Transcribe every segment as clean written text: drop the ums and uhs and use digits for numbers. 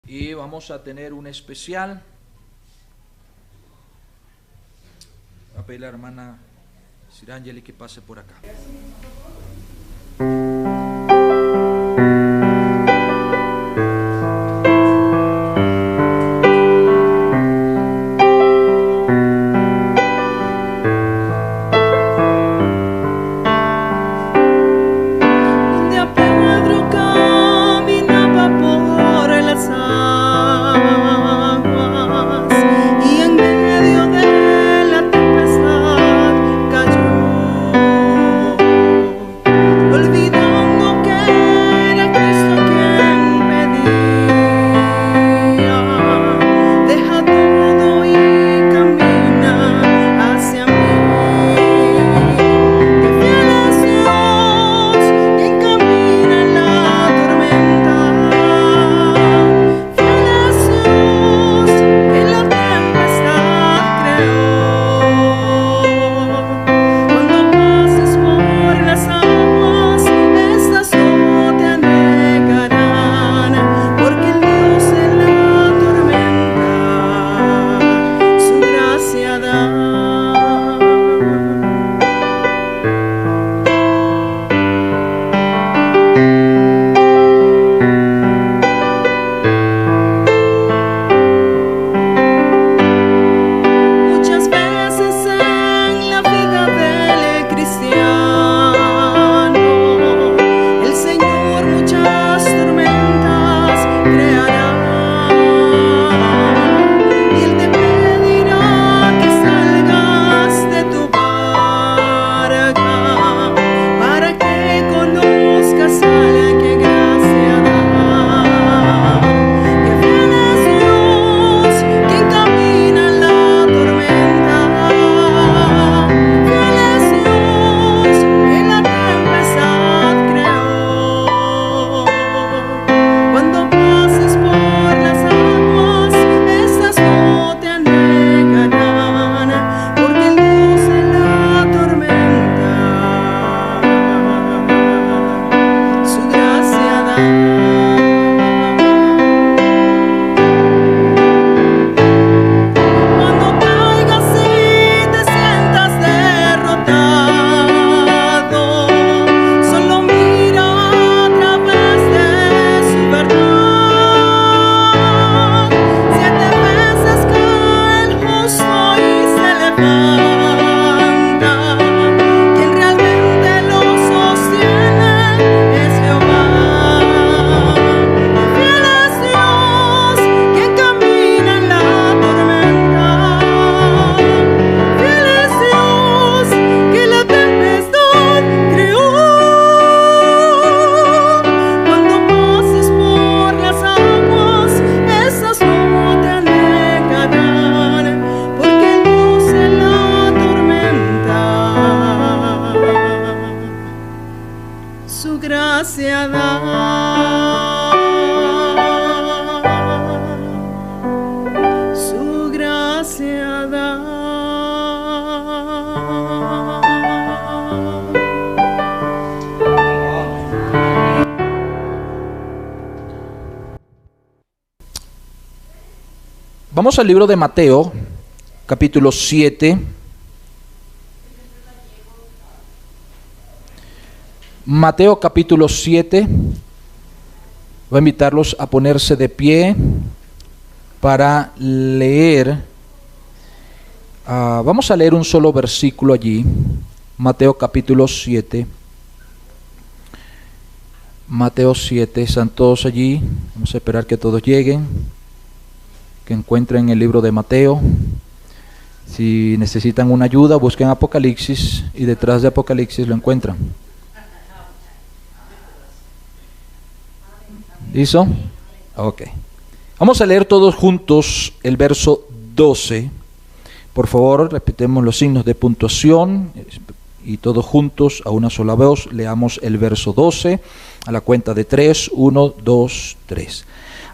Y vamos a tener un especial. Voy a pedir a la hermana Sirangeli que pase por acá. Vamos al libro de Mateo, capítulo 7. Mateo, capítulo 7. Voy a invitarlos a ponerse de pie para leer. Vamos a leer un solo versículo allí. Mateo, capítulo 7. Mateo 7. ¿Están todos allí? Vamos a esperar que todos lleguen, que encuentren el libro de Mateo. Si necesitan una ayuda, busquen Apocalipsis y detrás de Apocalipsis lo encuentran. ¿Listo? Ok. Vamos a leer todos juntos el verso 12. Por favor, repitamos los signos de puntuación y todos juntos a una sola voz leamos el verso 12 a la cuenta de 3. 1, 2, 3.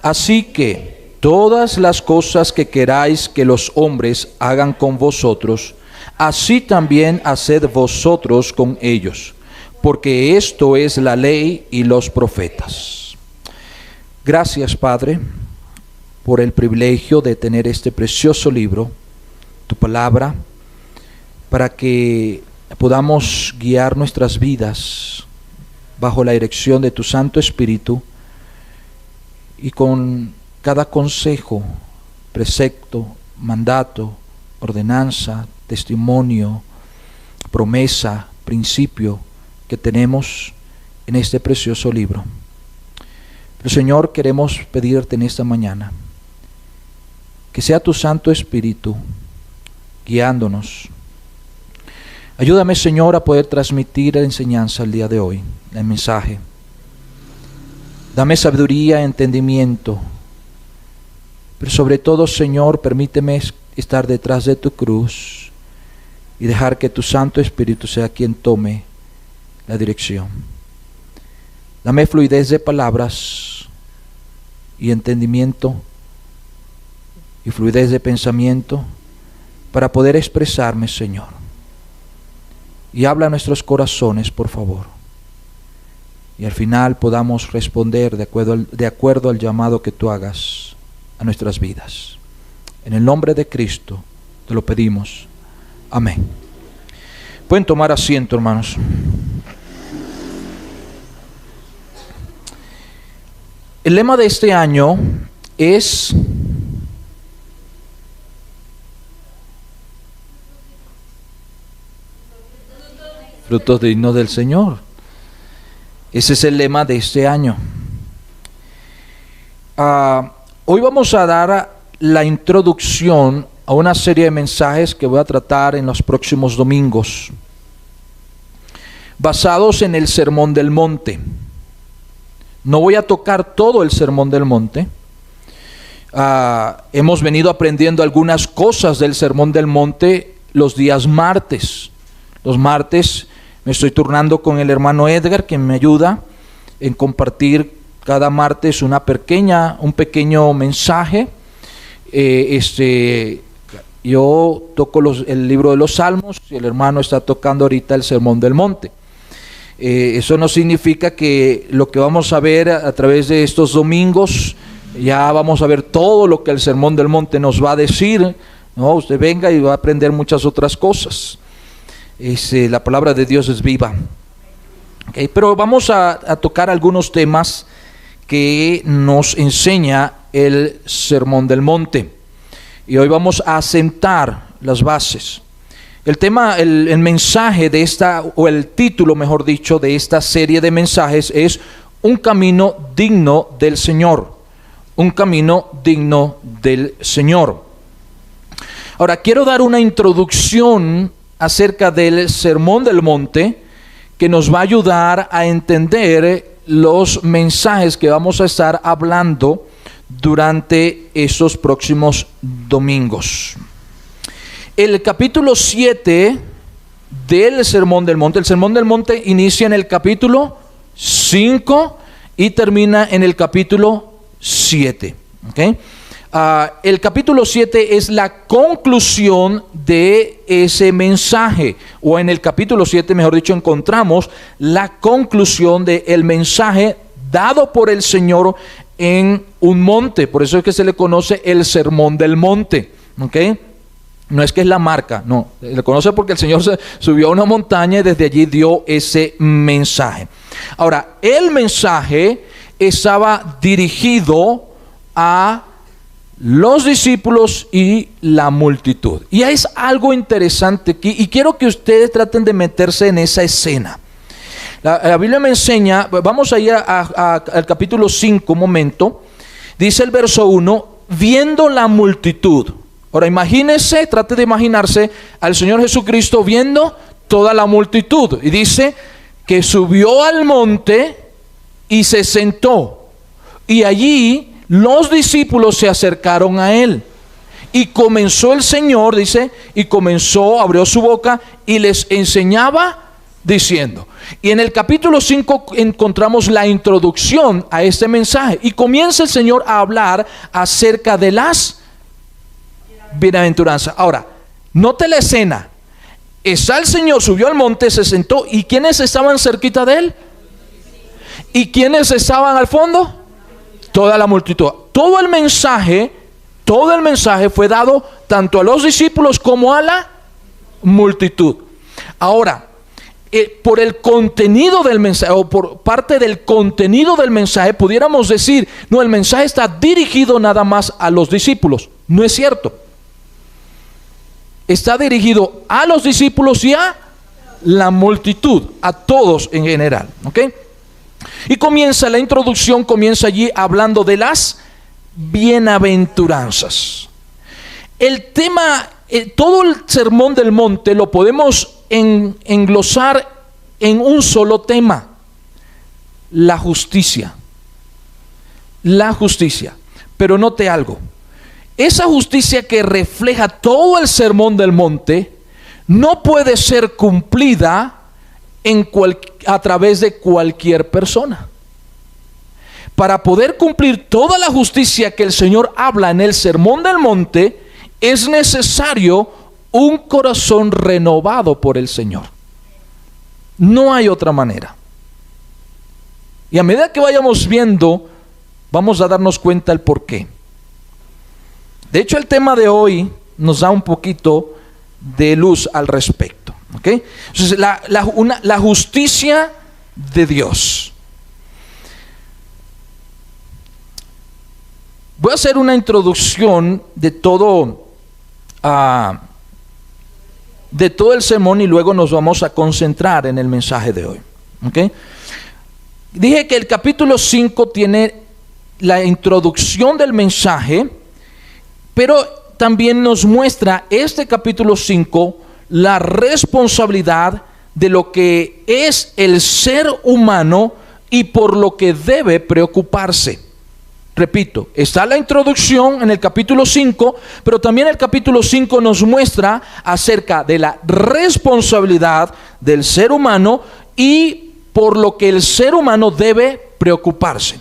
Así que todas las cosas que queráis que los hombres hagan con vosotros, así también haced vosotros con ellos, porque esto es la ley y los profetas. Gracias, Padre. por el privilegio de tener este precioso libro, tu palabra, para que podamos guiar nuestras vidas bajo la dirección de tu Santo Espíritu y con cada consejo, precepto, mandato, ordenanza, testimonio, promesa, principio que tenemos en este precioso libro. Pero Señor, queremos pedirte en esta mañana que sea tu Santo Espíritu guiándonos. Ayúdame, Señor, a poder transmitir la enseñanza el día de hoy, el mensaje. Dame sabiduría, entendimiento, pero sobre todo, Señor, permíteme estar detrás de tu cruz y dejar que tu Santo Espíritu sea quien tome la dirección. Dame fluidez de palabras y entendimiento y fluidez de pensamiento para poder expresarme, Señor. Y habla a nuestros corazones, por favor. Y al final podamos responder de acuerdo al llamado que tú hagas a nuestras vidas. En el nombre de Cristo te lo pedimos. Amén. Pueden tomar asiento, hermanos. El lema de este año es frutos dignos del Señor. Ese es el lema de este año. Hoy vamos a dar la introducción a una serie de mensajes que voy a tratar en los próximos domingos, basados en el Sermón del Monte. No voy a tocar todo el Sermón del Monte. Hemos venido aprendiendo algunas cosas del Sermón del Monte los días martes. Los martes me estoy turnando con el hermano Edgar, quien me ayuda en compartir cada martes un pequeño mensaje. Yo toco el libro de los Salmos y el hermano está tocando ahorita el Sermón del Monte. Eso no significa que lo que vamos a ver a través de estos domingos, ya vamos a ver todo lo que el Sermón del Monte nos va a decir, ¿no? Usted venga y va a aprender muchas otras cosas. La palabra de Dios es viva. Okay, pero vamos a tocar algunos temas que nos enseña el Sermón del Monte. Y hoy vamos a asentar las bases. El tema, el mensaje de o el título, mejor dicho, de esta serie de mensajes es Un camino digno del Señor. Un camino digno del Señor. Ahora, quiero dar una introducción acerca del Sermón del Monte que nos va a ayudar a entender los mensajes que vamos a estar hablando durante estos próximos domingos. El capítulo 7 del Sermón del Monte, el Sermón del Monte inicia en el capítulo 5 y termina en el capítulo 7. ¿Okay? El capítulo 7 es la conclusión de ese mensaje, o en el capítulo 7, mejor dicho, encontramos la conclusión del mensaje dado por el Señor en un monte. Por eso es que se le conoce el Sermón del Monte. ¿Okay? No es que es la marca, no, se le conoce porque el Señor se subió a una montaña y desde allí dio ese mensaje. Ahora, el mensaje estaba dirigido a los discípulos y la multitud. Y es algo interesante aquí, y quiero que ustedes traten de meterse en esa escena. La Biblia me enseña, vamos a ir al capítulo 5 un momento. Dice el verso 1, viendo la multitud. Ahora imagínense, trate de imaginarse al Señor Jesucristo viendo toda la multitud. Y dice que subió al monte y se sentó. Y allí los discípulos se acercaron a él. Y comenzó el Señor, dice, abrió su boca y les enseñaba diciendo. Y en el capítulo 5 encontramos la introducción a este mensaje. Y comienza el Señor a hablar acerca de las bienaventuranzas. Ahora, note la escena. Está el Señor, subió al monte, se sentó. ¿Y quiénes estaban cerquita de él? ¿Y quiénes estaban al fondo? Toda la multitud. todo el mensaje fue dado tanto a los discípulos como a la multitud. Ahora, por el contenido del mensaje, o por parte del contenido del mensaje, pudiéramos decir, no, el mensaje está dirigido nada más a los discípulos. No es cierto. Está dirigido a los discípulos y a la multitud, a todos en general, ¿ok? Y la introducción comienza allí hablando de las bienaventuranzas. El tema, todo el sermón del monte lo podemos englosar en un solo tema: la justicia. La justicia. Pero note algo: esa justicia que refleja todo el sermón del monte no puede ser cumplida a través de cualquier persona. Para poder cumplir toda la justicia que el Señor habla en el sermón del monte, es necesario un corazón renovado por el Señor. No hay otra manera. Y a medida que vayamos viendo, vamos a darnos cuenta el por qué. De hecho, el tema de hoy nos da un poquito de luz al respecto, ¿ok? Entonces, la justicia de Dios. Voy a hacer una introducción de todo el sermón y luego nos vamos a concentrar en el mensaje de hoy, ¿ok? Dije que el capítulo 5 tiene la introducción del mensaje, pero también nos muestra este capítulo 5 la responsabilidad de lo que es el ser humano y por lo que debe preocuparse. Repito, está la introducción en el capítulo 5, pero también el capítulo 5 nos muestra acerca de la responsabilidad del ser humano y por lo que el ser humano debe preocuparse.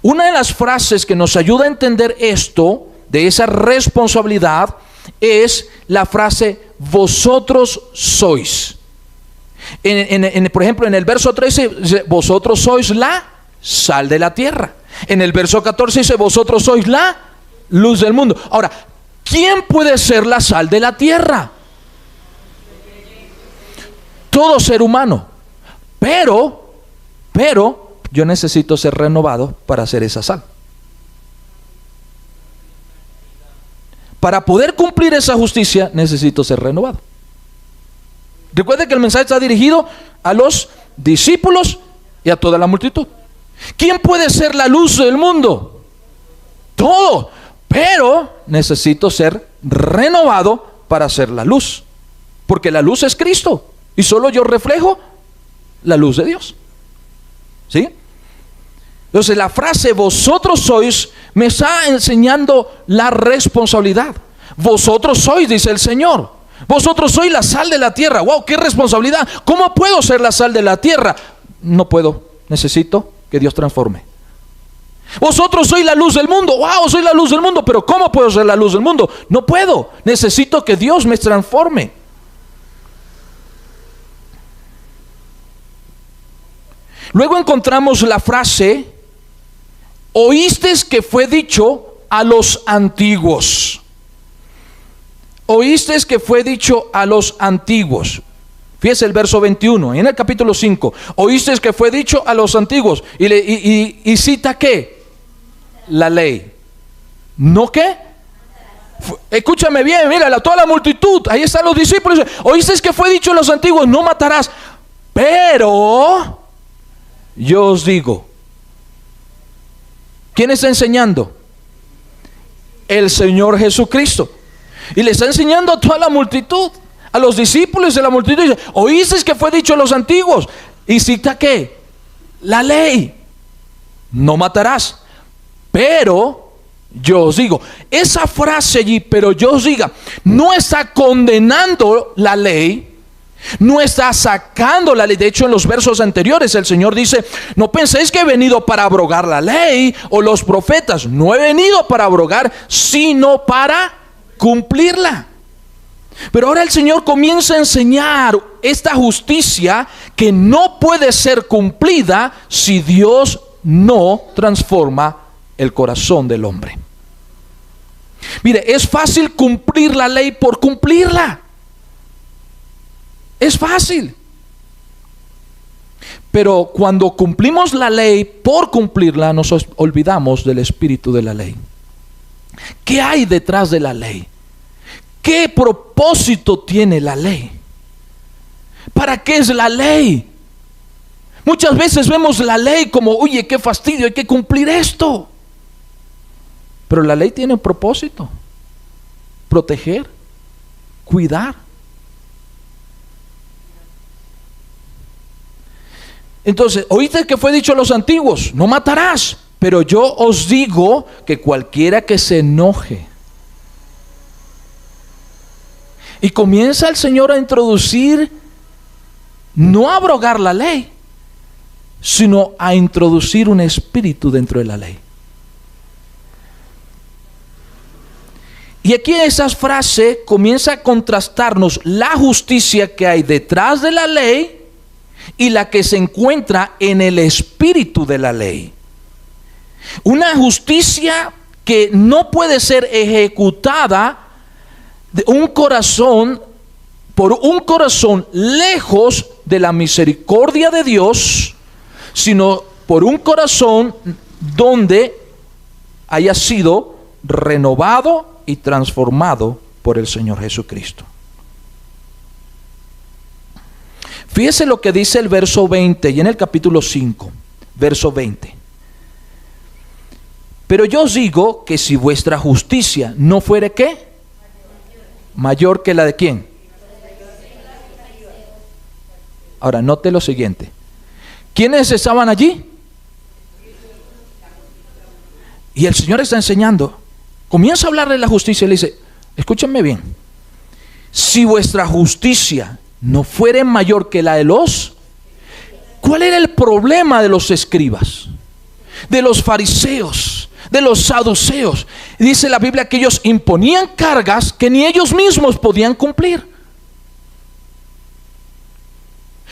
Una de las frases que nos ayuda a entender esto, de esa responsabilidad, es la frase vosotros sois. Por ejemplo, en el verso 13 dice, vosotros sois la sal de la tierra. En el verso 14 dice, vosotros sois la luz del mundo. Ahora, ¿quién puede ser la sal de la tierra? Todo ser humano. Pero yo necesito ser renovado para hacer esa sal. Para poder cumplir esa justicia, necesito ser renovado. Recuerde que el mensaje está dirigido a los discípulos y a toda la multitud. ¿Quién puede ser la luz del mundo? Todo. Pero necesito ser renovado para ser la luz. Porque la luz es Cristo. Y solo yo reflejo la luz de Dios. ¿Sí? Entonces la frase vosotros sois me está enseñando la responsabilidad. Vosotros sois, dice el Señor. Vosotros sois la sal de la tierra. ¡Wow! ¡Qué responsabilidad! ¿Cómo puedo ser la sal de la tierra? No puedo. Necesito que Dios transforme. Vosotros sois la luz del mundo. ¡Wow! Soy la luz del mundo. Pero ¿cómo puedo ser la luz del mundo? No puedo. Necesito que Dios me transforme. Luego encontramos la frase: oísteis que fue dicho a los antiguos. Oísteis que fue dicho a los antiguos. Fíjese el verso 21, en el capítulo 5. Oísteis que fue dicho a los antiguos. Y cita ¿qué? La ley. ¿No qué? Escúchame bien, mira, toda la multitud. Ahí están los discípulos. Oísteis que fue dicho a los antiguos: no matarás. Pero yo os digo. ¿Quién está enseñando? El Señor Jesucristo. Y le está enseñando a toda la multitud, a los discípulos de la multitud. Dice: oísteis que fue dicho a los antiguos. Y cita ¿qué? La ley. No matarás. Pero yo os digo. Esa frase allí, pero yo os diga, no está condenando la ley. No está sacando la ley. De hecho, en los versos anteriores el Señor dice: no penséis que he venido para abrogar la ley o los profetas. No he venido para abrogar, sino para cumplirla. Pero ahora el Señor comienza a enseñar esta justicia que no puede ser cumplida si Dios no transforma el corazón del hombre. Mire, es fácil cumplir la ley por cumplirla. Es fácil. Pero cuando cumplimos la ley por cumplirla, nos olvidamos del espíritu de la ley. ¿Qué hay detrás de la ley? ¿Qué propósito tiene la ley? ¿Para qué es la ley? Muchas veces vemos la ley como, oye, qué fastidio, hay que cumplir esto. Pero la ley tiene un propósito: proteger, cuidar. Entonces, oíste que fue dicho a los antiguos: no matarás. Pero yo os digo que cualquiera que se enoje. Y comienza el Señor a introducir, no a abrogar la ley, sino a introducir un espíritu dentro de la ley. Y aquí esa frase comienza a contrastarnos la justicia que hay detrás de la ley y la que se encuentra en el espíritu de la ley. Una justicia que no puede ser ejecutada de un corazón, por un corazón lejos de la misericordia de Dios, sino por un corazón donde haya sido renovado y transformado por el Señor Jesucristo. Fíjese lo que dice el verso 20 y en el capítulo 5, verso 20. Pero yo os digo que si vuestra justicia no fuere ¿qué? Mayor que la de ¿quién? Ahora, note lo siguiente. ¿Quiénes estaban allí? Y el Señor está enseñando. Comienza a hablar de la justicia y le dice: escúchenme bien. Si vuestra justicia no fuere mayor que la de los... ¿Cuál era el problema de los escribas? De los fariseos, de los saduceos. Dice la Biblia que ellos imponían cargas que ni ellos mismos podían cumplir.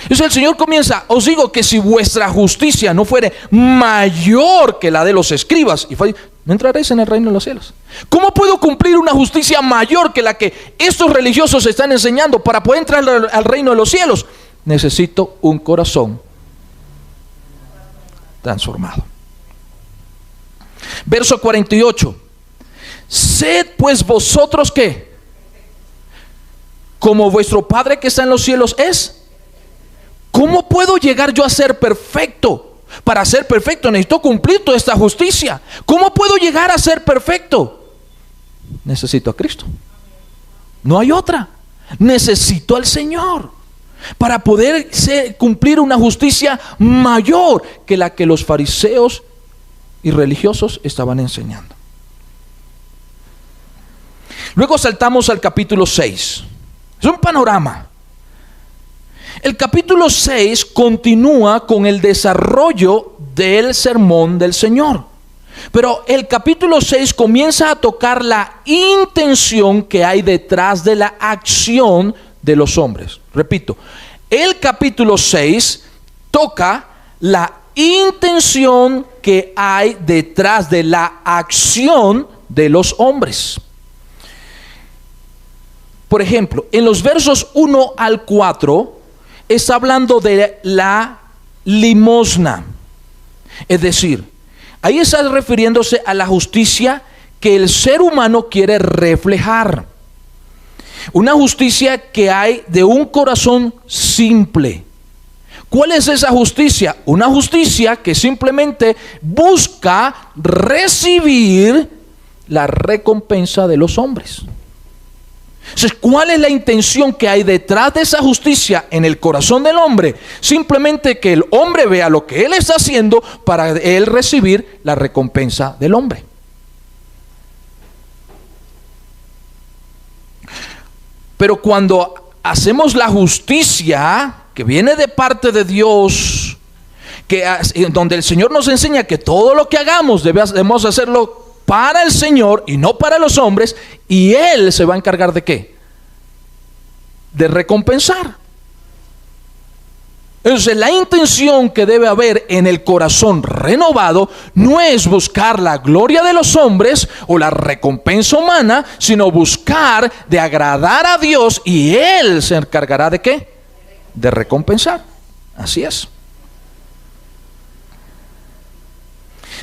Entonces el Señor comienza: os digo que si vuestra justicia no fuere mayor que la de los escribas, no entraréis en el reino de los cielos. ¿Cómo puedo cumplir una justicia mayor que la que estos religiosos están enseñando para poder entrar al reino de los cielos? Necesito un corazón transformado. Verso 48. Sed pues vosotros ¿qué? Como vuestro Padre que está en los cielos es. ¿Cómo puedo llegar yo a ser perfecto? Para ser perfecto necesito cumplir toda esta justicia. ¿Cómo puedo llegar a ser perfecto? Necesito a Cristo. No hay otra. Necesito al Señor para poder cumplir una justicia mayor que la que los fariseos y religiosos estaban enseñando. Luego saltamos al capítulo 6. Es un panorama. El capítulo 6 continúa con el desarrollo del sermón del Señor. Pero el capítulo 6 comienza a tocar la intención que hay detrás de la acción de los hombres. Repito, el capítulo 6 toca la intención que hay detrás de la acción de los hombres. Por ejemplo, en los versos 1 al 4 está hablando de la limosna. Es decir, ahí está refiriéndose a la justicia que el ser humano quiere reflejar. Una justicia que hay de un corazón simple. ¿Cuál es esa justicia? Una justicia que simplemente busca recibir la recompensa de los hombres. Entonces, ¿cuál es la intención que hay detrás de esa justicia en el corazón del hombre? Simplemente que el hombre vea lo que él está haciendo para él recibir la recompensa del hombre. Pero cuando hacemos la justicia que viene de parte de Dios, donde el Señor nos enseña que todo lo que hagamos debemos hacerlo para el Señor y no para los hombres, y Él se va a encargar de ¿qué? De recompensar. Entonces, la intención que debe haber en el corazón renovado no es buscar la gloria de los hombres o la recompensa humana, sino buscar de agradar a Dios, y Él se encargará ¿de qué? De recompensar. Así es.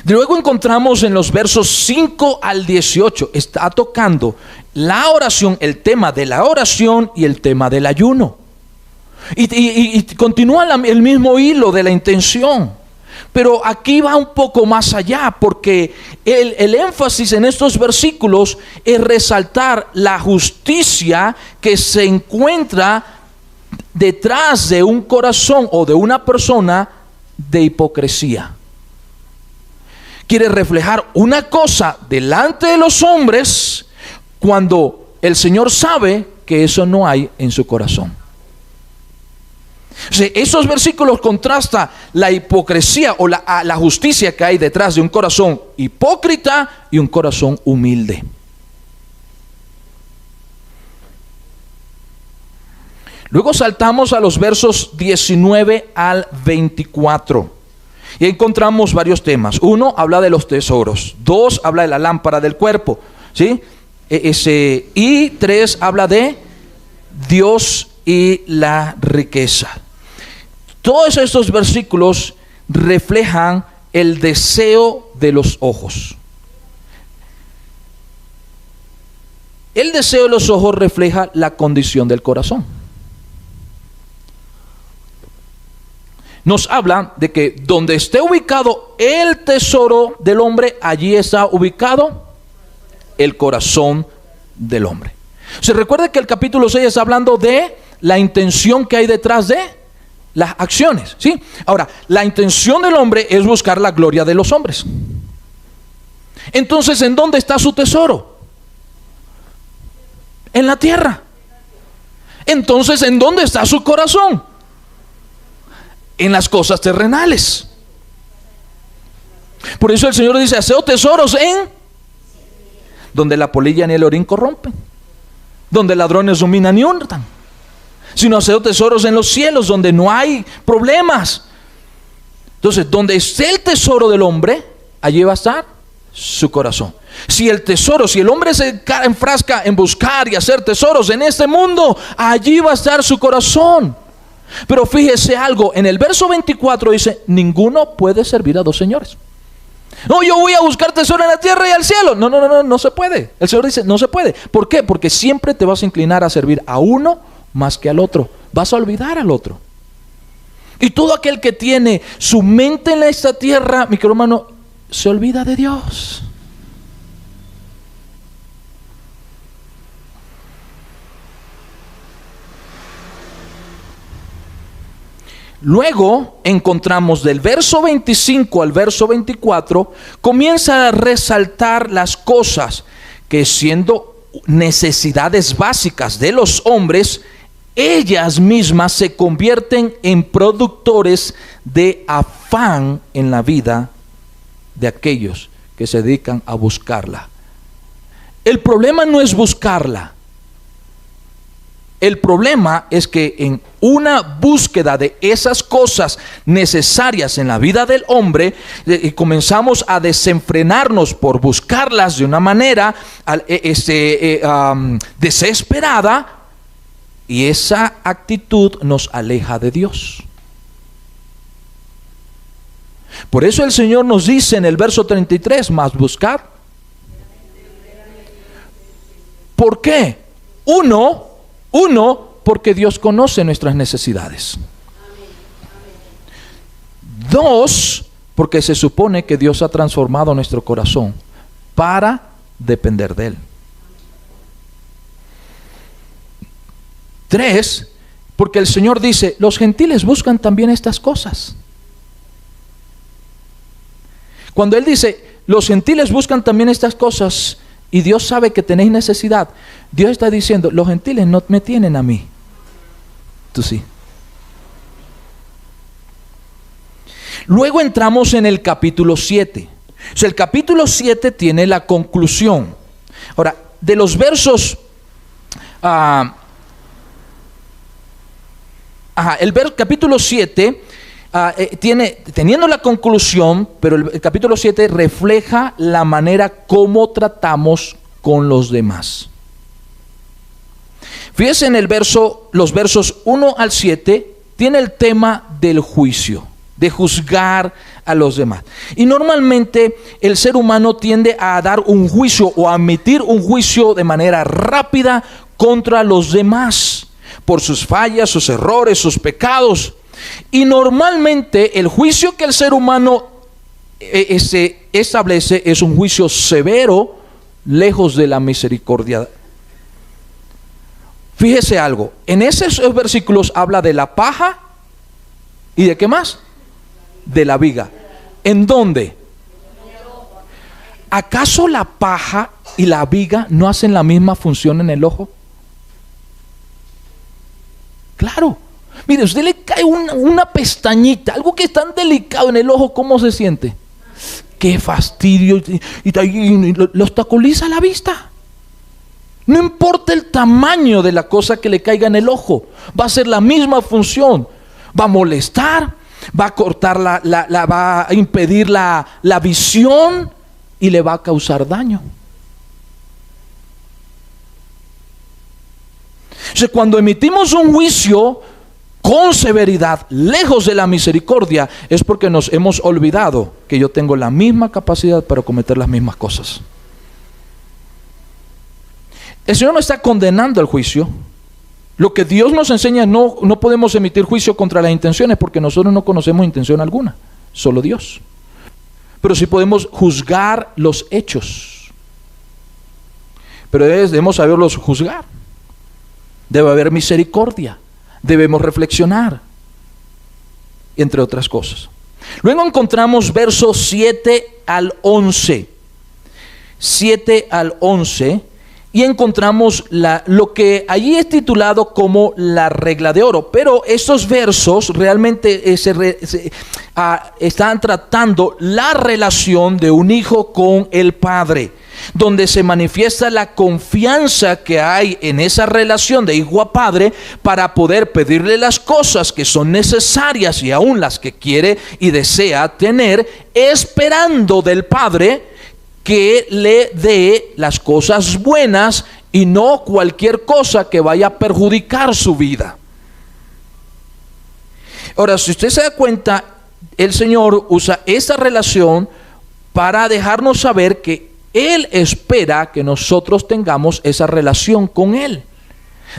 Luego encontramos en los versos 5 al 18, está tocando la oración, el tema de la oración y el tema del ayuno. Y continúa el mismo hilo de la intención. Pero aquí va un poco más allá, porque el énfasis en estos versículos es resaltar la justicia que se encuentra detrás de un corazón o de una persona de hipocresía. Quiere reflejar una cosa delante de los hombres cuando el Señor sabe que eso no hay en su corazón. O sea, esos versículos contrastan la hipocresía o la justicia que hay detrás de un corazón hipócrita y un corazón humilde. Luego saltamos a los versos 19 al 24 y encontramos varios temas. 1 habla de los tesoros, 2 habla de la lámpara del cuerpo, ¿sí? Y 3 habla de Dios y la riqueza. Todos estos versículos reflejan el deseo de los ojos. El deseo de los ojos refleja la condición del corazón. Nos habla de que donde esté ubicado el tesoro del hombre, allí está ubicado el corazón del hombre. Se recuerda que el capítulo 6 está hablando de la intención que hay detrás de las acciones, ¿sí? Ahora, la intención del hombre es buscar la gloria de los hombres. Entonces, ¿en dónde está su tesoro? En la tierra. Entonces, ¿en dónde está su corazón? En las cosas terrenales. Por eso el Señor dice: haced tesoros en donde la polilla ni el orín corrompen, donde ladrones no minan ni hurtan, sino haced tesoros en los cielos, donde no hay problemas. Entonces, donde esté el tesoro del hombre, allí va a estar su corazón. Si el hombre se enfrasca en buscar y hacer tesoros en este mundo, allí va a estar su corazón. Pero fíjese algo, en el verso 24 dice: ninguno puede servir a dos señores. No, yo voy a buscar tesoro en la tierra y al cielo. No se puede. El Señor dice: no se puede. ¿Por qué? Porque siempre te vas a inclinar a servir a uno más que al otro. Vas a olvidar al otro. Y todo aquel que tiene su mente en esta tierra, mi querido hermano, se olvida de Dios. Luego encontramos del verso 25 al verso 24, comienza a resaltar las cosas que, siendo necesidades básicas de los hombres, ellas mismas se convierten en productores de afán en la vida de aquellos que se dedican a buscarla. El problema no es buscarla. El problema es que en una búsqueda de esas cosas necesarias en la vida del hombre, comenzamos a desenfrenarnos por buscarlas de una manera desesperada, y esa actitud nos aleja de Dios. Por eso el Señor nos dice en el verso 33: más buscar. ¿Por qué? Uno, porque Dios conoce nuestras necesidades. 2, porque se supone que Dios ha transformado nuestro corazón para depender de Él. 3, porque el Señor dice: los gentiles buscan también estas cosas. Cuando Él dice: los gentiles buscan también estas cosas, y Dios sabe que tenéis necesidad, Dios está diciendo: los gentiles no me tienen a mí, tú sí. Luego entramos en el capítulo 7. O sea, el capítulo 7 tiene la conclusión. Ahora, de los versos capítulo 7 teniendo la conclusión, pero el capítulo 7 refleja la manera como tratamos con los demás. Fíjense en los versos 1 al 7, tiene el tema del juicio, de juzgar a los demás. Y normalmente el ser humano tiende a dar un juicio o a emitir un juicio de manera rápida contra los demás, por sus fallas, sus errores, sus pecados. Y normalmente el juicio que el ser humano establece es un juicio severo, lejos de la misericordia. Fíjese algo, en esos versículos habla de la paja y de qué más, de la viga. ¿En dónde? ¿Acaso la paja y la viga no hacen la misma función en el ojo? Lo Mire, usted le cae una pestañita, algo que es tan delicado en el ojo, ¿cómo se siente? ¡Qué fastidio! Y lo obstaculiza la vista. No importa el tamaño de la cosa que le caiga en el ojo, va a hacer la misma función. Va a molestar, va a cortar va a impedir la visión y le va a causar daño. O sea, cuando emitimos un juicio con severidad, lejos de la misericordia, es porque nos hemos olvidado que yo tengo la misma capacidad para cometer las mismas cosas. El Señor no está condenando al juicio. Lo que Dios nos enseña, no podemos emitir juicio contra las intenciones, porque nosotros no conocemos intención alguna, solo Dios. Pero sí podemos juzgar los hechos. Pero debemos saberlos juzgar. Debe haber misericordia. Debemos reflexionar, entre otras cosas. Luego encontramos versos 7 al 11. 7 al 11. Y encontramos lo que allí es titulado como la regla de oro. Pero estos versos realmente están tratando la relación de un hijo con el padre, donde se manifiesta la confianza que hay en esa relación de hijo a padre para poder pedirle las cosas que son necesarias y aún las que quiere y desea tener, esperando del padre que le dé las cosas buenas y no cualquier cosa que vaya a perjudicar su vida. Ahora, si usted se da cuenta, el Señor usa esta relación para dejarnos saber que Él espera que nosotros tengamos esa relación con Él,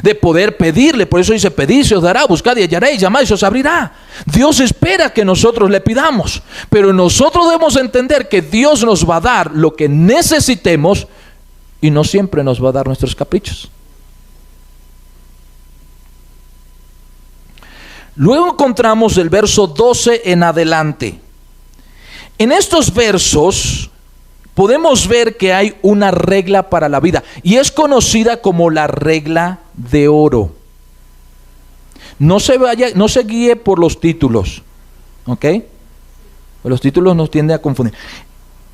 de poder pedirle. Por eso dice: pedid, se os dará; buscad y hallaréis; llamad y se os abrirá. Dios espera que nosotros le pidamos, pero nosotros debemos entender que Dios nos va a dar lo que necesitemos y no siempre nos va a dar nuestros caprichos. Luego encontramos el verso 12 en adelante. En estos versos podemos ver que hay una regla para la vida y es conocida como la regla de oro. No se guíe por los títulos, ¿ok? Los títulos nos tienden a confundir.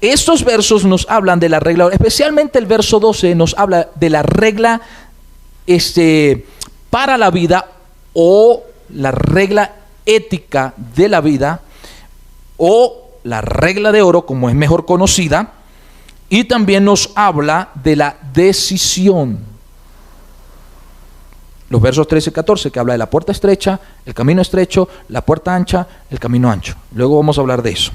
Estos versos nos hablan de la regla, especialmente el verso 12 nos habla de la regla para la vida, o la regla ética de la vida, o la regla de oro, como es mejor conocida. Y también nos habla de la decisión. Los versos 13 y 14, que habla de la puerta estrecha, el camino estrecho, la puerta ancha, el camino ancho. Luego vamos a hablar de eso.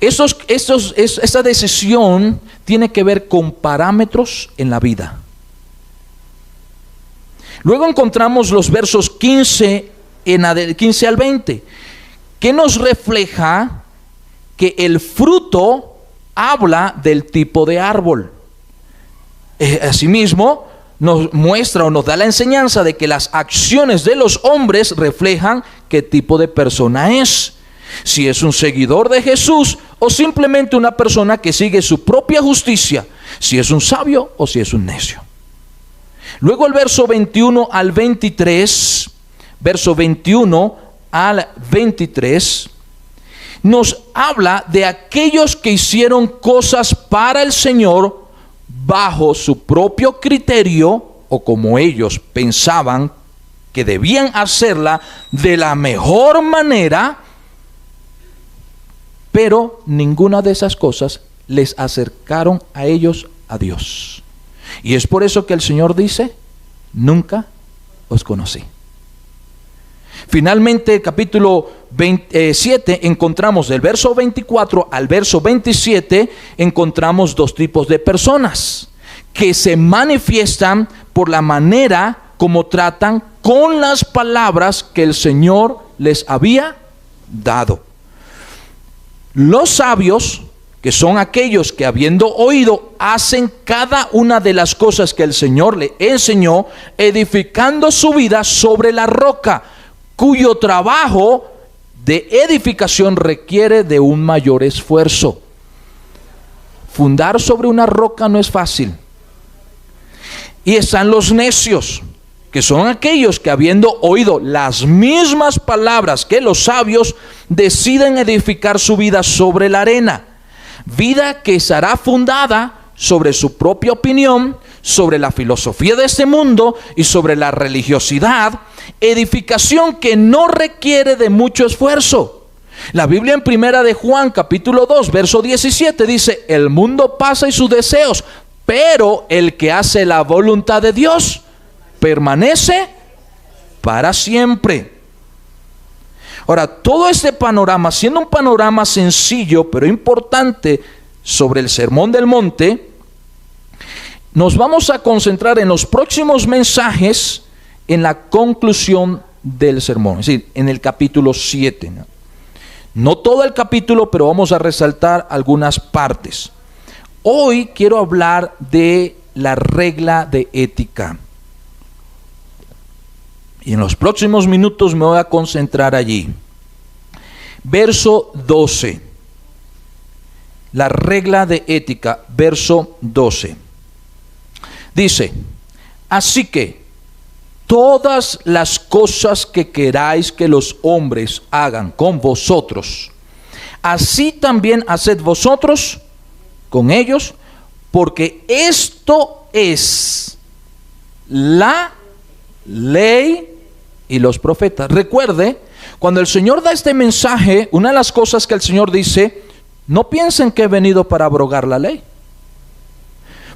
Esta decisión tiene que ver con parámetros en la vida. Luego encontramos los versos 15 al 20, que nos refleja que el fruto habla del tipo de árbol. Asimismo, nos muestra o nos da la enseñanza de que las acciones de los hombres reflejan qué tipo de persona es. Si es un seguidor de Jesús o simplemente una persona que sigue su propia justicia. Si es un sabio o si es un necio. Luego el verso 21 al 23, verso 21 al 23, nos habla de aquellos que hicieron cosas para el Señor bajo su propio criterio o como ellos pensaban que debían hacerla de la mejor manera, pero ninguna de esas cosas les acercaron a ellos a Dios. Y es por eso que el Señor dice, nunca os conocí. Finalmente, capítulo 27, encontramos del verso 24 al verso 27, encontramos dos tipos de personas que se manifiestan por la manera como tratan con las palabras que el Señor les había dado. Los sabios, que son aquellos que habiendo oído, hacen cada una de las cosas que el Señor le enseñó, edificando su vida sobre la roca, cuyo trabajo de edificación requiere de un mayor esfuerzo. Fundar sobre una roca no es fácil. Y están los necios, que son aquellos que habiendo oído las mismas palabras que los sabios, deciden edificar su vida sobre la arena. Vida que será fundada sobre su propia opinión, sobre la filosofía de este mundo y sobre la religiosidad, edificación que no requiere de mucho esfuerzo. La Biblia en Primera de Juan, capítulo 2, verso 17 dice, el mundo pasa y sus deseos, pero el que hace la voluntad de Dios permanece para siempre. Ahora, todo este panorama, siendo un panorama sencillo pero importante sobre el Sermón del Monte, nos vamos a concentrar en los próximos mensajes en la conclusión del sermón, es decir, en el capítulo 7. No todo el capítulo, pero vamos a resaltar algunas partes. Hoy quiero hablar de la regla de ética. Y en los próximos minutos me voy a concentrar allí. Verso 12. La regla de ética, verso 12. Dice, así que todas las cosas que queráis que los hombres hagan con vosotros, así también haced vosotros con ellos, porque esto es la ley y los profetas. Recuerde, cuando el Señor da este mensaje, una de las cosas que el Señor dice, no piensen que he venido para abrogar la ley.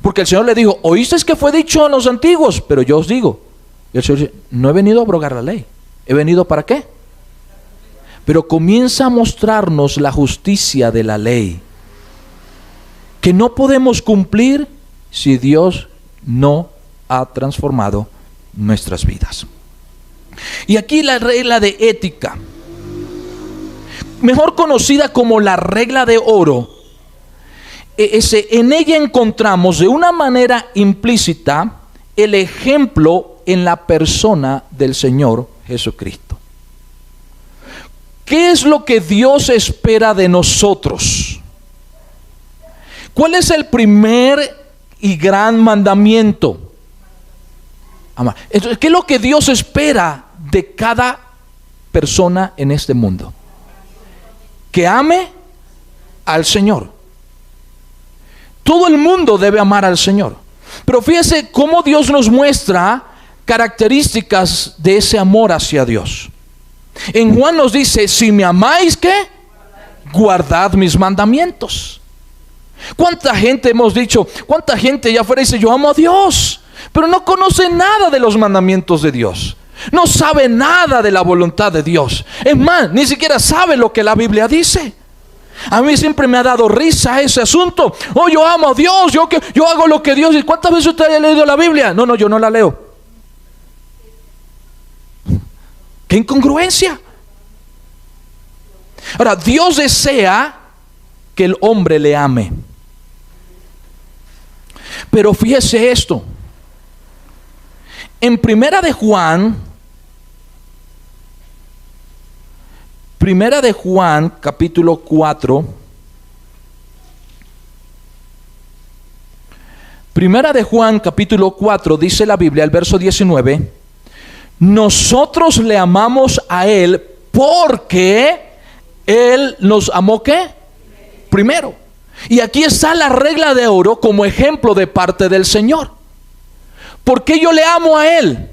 Porque el Señor le dijo, oísteis que fue dicho a los antiguos, pero yo os digo. Y el Señor dice, no he venido a abrogar la ley. ¿He venido para qué? Pero comienza a mostrarnos la justicia de la ley, que no podemos cumplir si Dios no ha transformado nuestras vidas. Y aquí la regla de ética, mejor conocida como la regla de oro, en ella encontramos de una manera implícita el ejemplo en la persona del Señor Jesucristo. ¿Qué es lo que Dios espera de nosotros? ¿Cuál es el primer y gran mandamiento? Amar. Entonces, ¿qué es lo que Dios espera de cada persona en este mundo? Que ame al Señor. Todo el mundo debe amar al Señor. Pero fíjese cómo Dios nos muestra características de ese amor hacia Dios. En Juan nos dice, si me amáis, ¿qué? Guardad mis mandamientos. ¿Cuánta gente hemos dicho? ¿Cuánta gente allá afuera dice, yo amo a Dios? Pero no conoce nada de los mandamientos de Dios. No sabe nada de la voluntad de Dios. Es más, ni siquiera sabe lo que la Biblia dice. A mí siempre me ha dado risa ese asunto. Oh, yo amo a Dios, yo hago lo que Dios dice. ¿Cuántas veces usted ha leído la Biblia? No, yo no la leo. ¡Qué incongruencia! Ahora, Dios desea que el hombre le ame. Pero fíjese esto. En Primera de Juan, capítulo 4. Primera de Juan, capítulo 4, dice la Biblia, el verso 19. Nosotros le amamos a Él porque Él nos amó, ¿qué? Primero. Y aquí está la regla de oro como ejemplo de parte del Señor. ¿Por qué yo le amo a Él?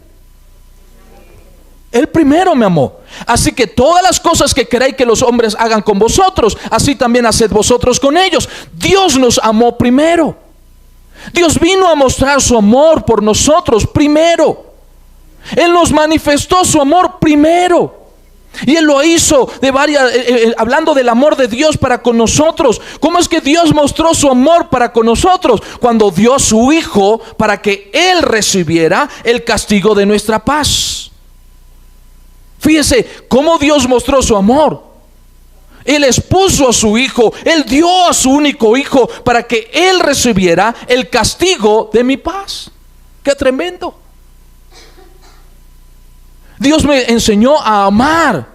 Él primero me amó. Así que todas las cosas que queráis que los hombres hagan con vosotros, así también haced vosotros con ellos. Dios nos amó primero. Dios vino a mostrar su amor por nosotros primero. Él nos manifestó su amor primero. Y Él lo hizo hablando del amor de Dios para con nosotros. ¿Cómo es que Dios mostró su amor para con nosotros? Cuando dio a su Hijo para que Él recibiera el castigo de nuestra paz. Fíjese cómo Dios mostró su amor. Él expuso a su Hijo, Él dio a su único Hijo para que Él recibiera el castigo de mi paz. ¡Qué tremendo! Dios me enseñó a amar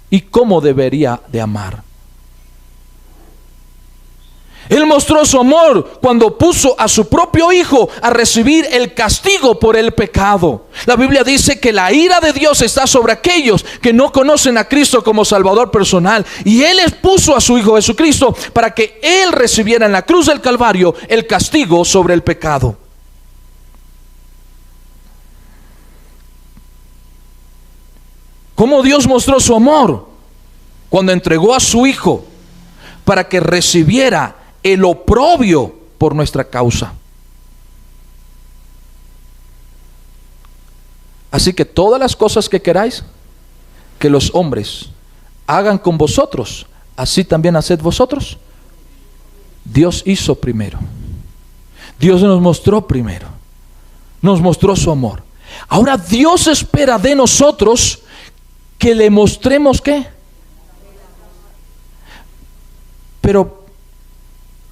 y cómo debería de amar. Él mostró su amor cuando puso a su propio Hijo a recibir el castigo por el pecado. La Biblia dice que la ira de Dios está sobre aquellos que no conocen a Cristo como Salvador personal. Y Él expuso a su Hijo Jesucristo para que Él recibiera en la cruz del Calvario el castigo sobre el pecado. ¿Cómo Dios mostró su amor? Cuando entregó a su Hijo para que recibiera el oprobio por nuestra causa. Así que todas las cosas que queráis que los hombres hagan con vosotros, así también haced vosotros. Dios hizo primero. Dios nos mostró primero. Nos mostró su amor. Ahora Dios espera de nosotros que le mostremos ¿qué? Pero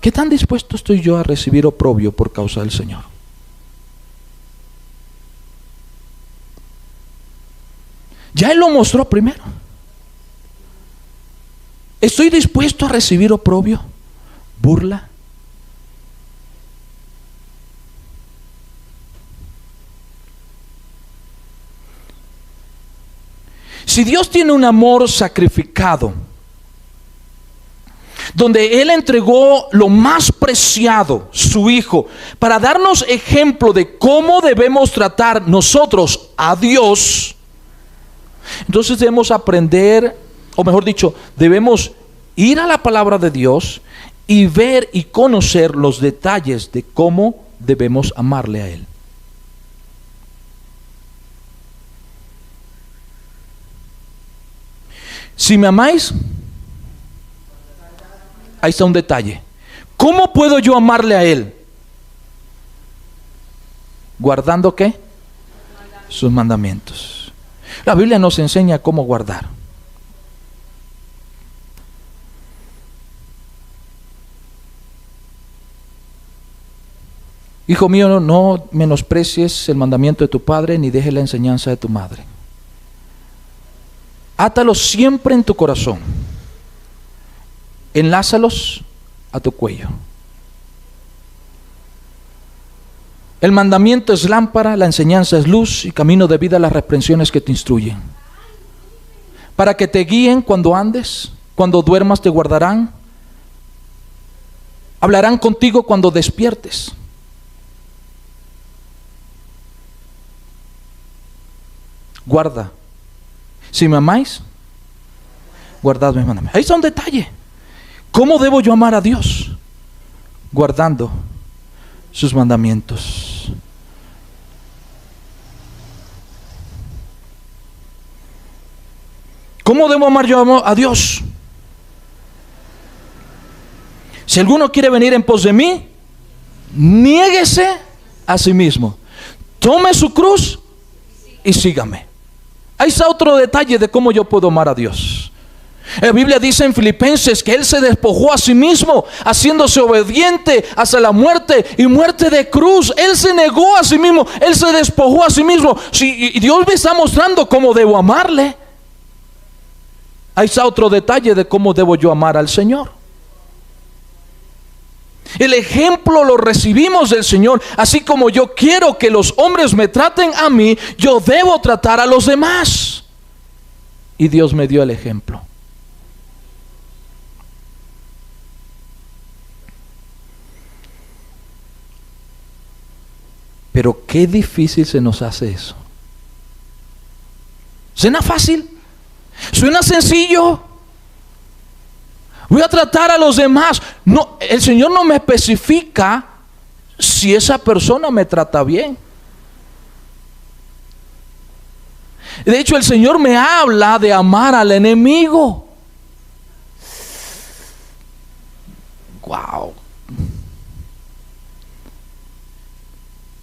¿qué tan dispuesto estoy yo a recibir oprobio por causa del Señor? Ya Él lo mostró primero. ¿Estoy dispuesto a recibir oprobio, burla? Si Dios tiene un amor sacrificado, donde Él entregó lo más preciado, su Hijo, para darnos ejemplo de cómo debemos tratar nosotros a Dios, entonces debemos aprender, o mejor dicho, debemos ir a la palabra de Dios y ver y conocer los detalles de cómo debemos amarle a Él. Si me amáis, ahí está un detalle. ¿Cómo puedo yo amarle a Él? ¿Guardando qué? Sus mandamientos. La Biblia nos enseña cómo guardar. Hijo mío, no menosprecies el mandamiento de tu padre, ni dejes la enseñanza de tu madre. Átalos siempre en tu corazón. Enlázalos a tu cuello. El mandamiento es lámpara, la enseñanza es luz y camino de vida las reprensiones que te instruyen. Para que te guíen cuando andes, cuando duermas te guardarán. Hablarán contigo cuando despiertes. Guarda. Si me amáis, guardad mis mandamientos. Ahí está un detalle. ¿Cómo debo yo amar a Dios? Guardando sus mandamientos. ¿Cómo debo amar yo a Dios? Si alguno quiere venir en pos de mí, niéguese a sí mismo. Tome su cruz y sígame. Ahí está otro detalle de cómo yo puedo amar a Dios. La Biblia dice en Filipenses que Él se despojó a sí mismo, haciéndose obediente hasta la muerte y muerte de cruz. Él se negó a sí mismo, Él se despojó a sí mismo. Y Dios me está mostrando cómo debo amarle. Ahí está otro detalle de cómo debo yo amar al Señor. El ejemplo lo recibimos del Señor. Así como yo quiero que los hombres me traten a mí, yo debo tratar a los demás. Y Dios me dio el ejemplo. Pero qué difícil se nos hace eso. Suena fácil, suena sencillo. Voy a tratar a los demás. No, el Señor no me especifica si esa persona me trata bien. De hecho, el Señor me habla de amar al enemigo. Wow.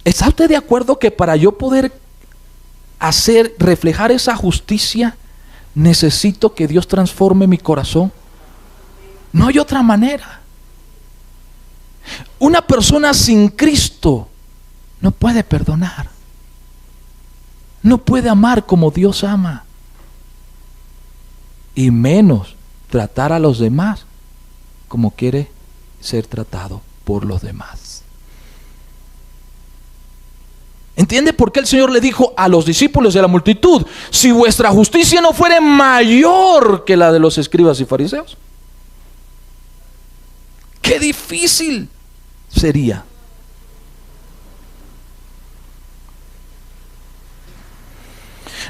¿Está usted de acuerdo que para yo poder reflejar esa justicia, necesito que Dios transforme mi corazón? No hay otra manera. Una persona sin Cristo no puede perdonar. No puede amar como Dios ama. Y menos tratar a los demás como quiere ser tratado por los demás. ¿Entiende por qué el Señor le dijo a los discípulos de la multitud: si vuestra justicia no fuere mayor que la de los escribas y fariseos? ¡Qué difícil sería!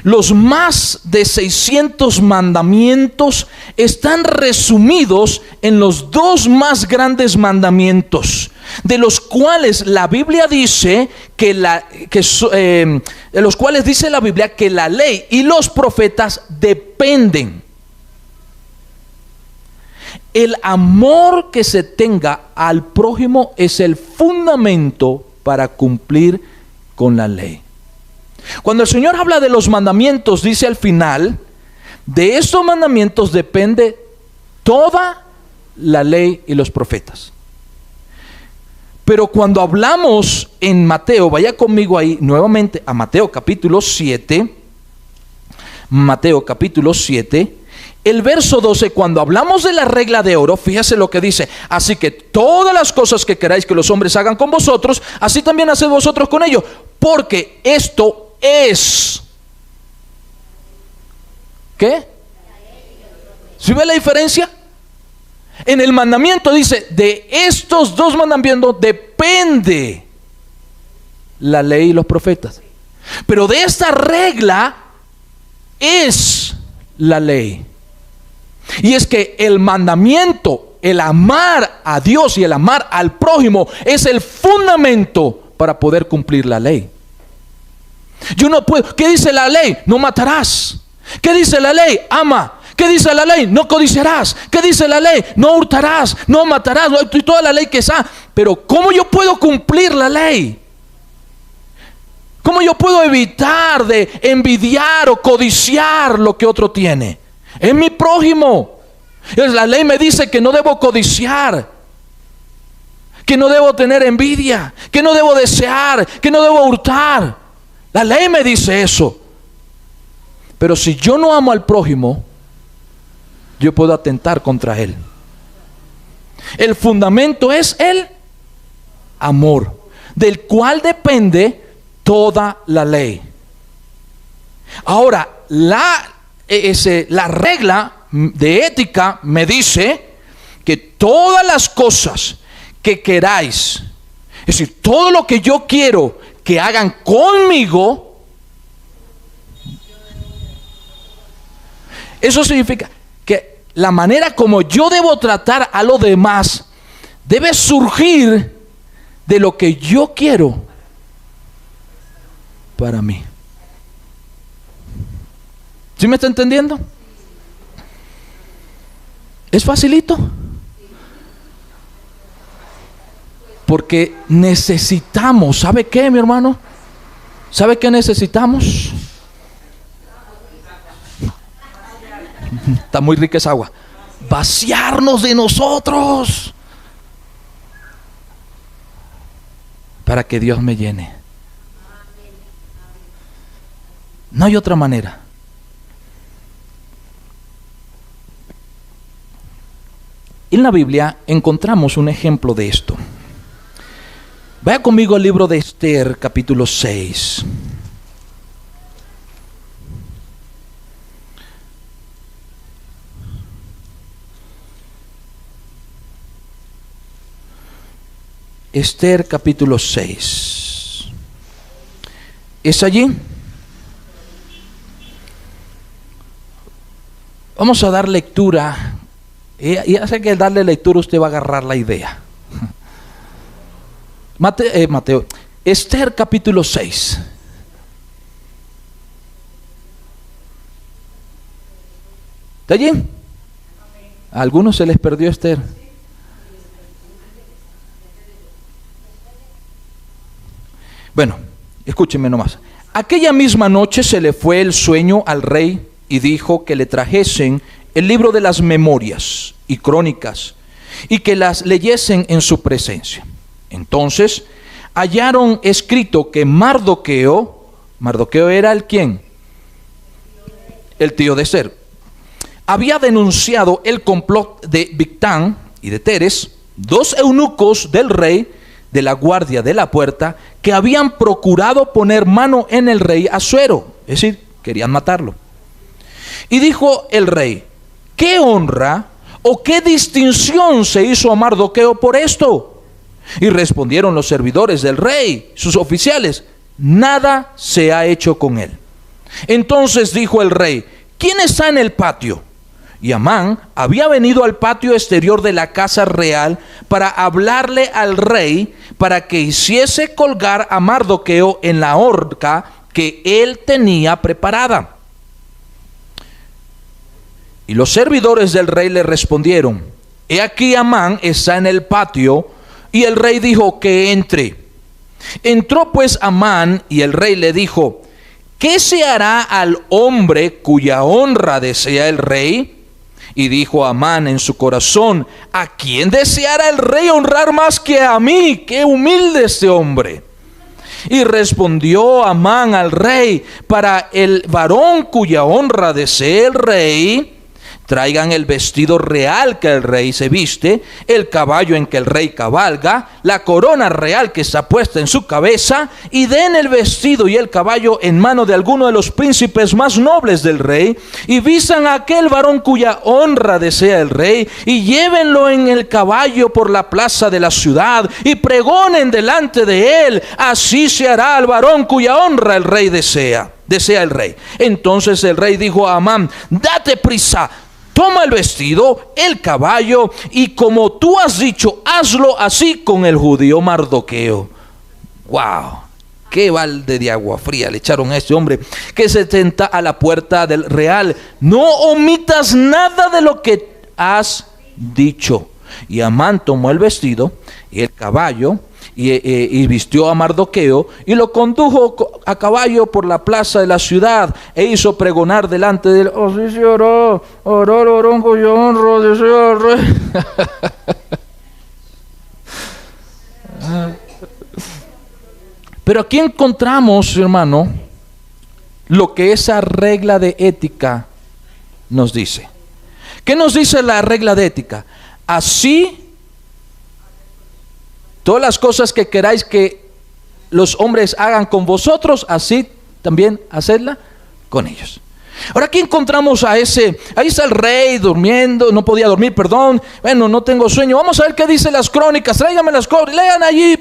Los más de 600 mandamientos están resumidos en los dos más grandes mandamientos, de los cuales la Biblia dice que la ley y los profetas dependen. El amor que se tenga al prójimo es el fundamento para cumplir con la ley. Cuando el Señor habla de los mandamientos, dice al final: de estos mandamientos depende toda la ley y los profetas. Pero cuando hablamos en Mateo, vaya conmigo ahí nuevamente a Mateo capítulo 7, Mateo capítulo 7, el verso 12, cuando hablamos de la regla de oro, fíjese lo que dice: así que todas las cosas que queráis que los hombres hagan con vosotros, así también haced vosotros con ellos, porque esto es. ¿Qué? ¿Sí ve la diferencia? En el mandamiento dice: de estos dos mandamientos depende la ley y los profetas. Pero de esta regla es la ley. Y es que el mandamiento, el amar a Dios y el amar al prójimo, es el fundamento para poder cumplir la ley. Yo no puedo. ¿Qué dice la ley? No matarás. ¿Qué dice la ley? Ama. ¿Qué dice la ley? No codiciarás. ¿Qué dice la ley? No hurtarás, no matarás, y toda la ley que está. Pero ¿cómo yo puedo cumplir la ley? ¿Cómo yo puedo evitar de envidiar o codiciar lo que otro tiene? Es mi prójimo. La ley me dice que no debo codiciar, que no debo tener envidia, que no debo desear, que no debo hurtar. La ley me dice eso. Pero si yo no amo al prójimo, yo puedo atentar contra él. El fundamento es el amor, del cual depende toda la ley. Ahora, la regla de ética me dice que todas las cosas que queráis, es decir, todo lo que yo quiero que hagan conmigo, eso significa que la manera como yo debo tratar a los demás debe surgir de lo que yo quiero para mí. ¿Sí me está entendiendo? ¿Es facilito? Porque necesitamos, ¿sabe qué, mi hermano? ¿Sabe qué necesitamos? Está muy rica esa agua. Vaciarnos de nosotros para que Dios me llene. No hay otra manera. En la Biblia encontramos un ejemplo de esto. Vaya conmigo al libro de Esther, capítulo 6. Esther, capítulo 6. ¿Es allí? Vamos a dar lectura. Y hace que al darle lectura usted va a agarrar la idea. Mateo, Esther capítulo 6. ¿Está allí? A algunos se les perdió Esther. Bueno, escúchenme nomás. Aquella misma noche se le fue el sueño al rey y dijo que le trajesen el libro de las memorias y crónicas y que las leyesen en su presencia. Entonces hallaron escrito que Mardoqueo era el ¿quién? El tío de Esther. Había denunciado el complot de Bigtán y de Teres, dos eunucos del rey de la guardia de la puerta, que habían procurado poner mano en el rey Asuero, es decir, querían matarlo. Y dijo el rey: ¿qué honra o qué distinción se hizo a Mardoqueo por esto? Y respondieron los servidores del rey, sus oficiales: nada se ha hecho con él. Entonces dijo el rey: ¿quién está en el patio? Y Amán había venido al patio exterior de la casa real para hablarle al rey para que hiciese colgar a Mardoqueo en la horca que él tenía preparada. Y los servidores del rey le respondieron: he aquí Amán está en el patio. Y el rey dijo que entre. Entró pues Amán y el rey le dijo: ¿qué se hará al hombre cuya honra desea el rey? Y dijo Amán en su corazón: ¿a quién deseara el rey honrar más que a mí? ¡Qué humilde este hombre! Y respondió Amán al rey: para el varón cuya honra desee el rey, traigan el vestido real que el rey se viste, el caballo en que el rey cabalga, la corona real que está puesta en su cabeza, y den el vestido y el caballo en mano de alguno de los príncipes más nobles del rey, y vistan a aquel varón cuya honra desea el rey, y llévenlo en el caballo por la plaza de la ciudad, y pregonen delante de él: así se hará al varón cuya honra el rey desea el rey. Entonces el rey dijo a Amán: date prisa, toma el vestido, el caballo, y como tú has dicho, hazlo así con el judío Mardoqueo. ¡Wow! ¡Qué balde de agua fría le echaron a este hombre que se senta a la puerta del real! No omitas nada de lo que has dicho. Y Amán tomó el vestido y el caballo y vistió a Mardoqueo y lo condujo a caballo por la plaza de la ciudad e hizo pregonar delante de él: así se hará, varón cuya honra desea el rey. Pero aquí encontramos, hermano, lo que esa regla de ética nos dice. ¿Qué nos dice la regla de ética? Así, todas las cosas que queráis que los hombres hagan con vosotros, así también hacedla con ellos. Ahora aquí encontramos ahí está el rey durmiendo, no podía dormir, perdón, bueno, no tengo sueño, vamos a ver qué dicen las crónicas, tráigame las crónicas, lean allí,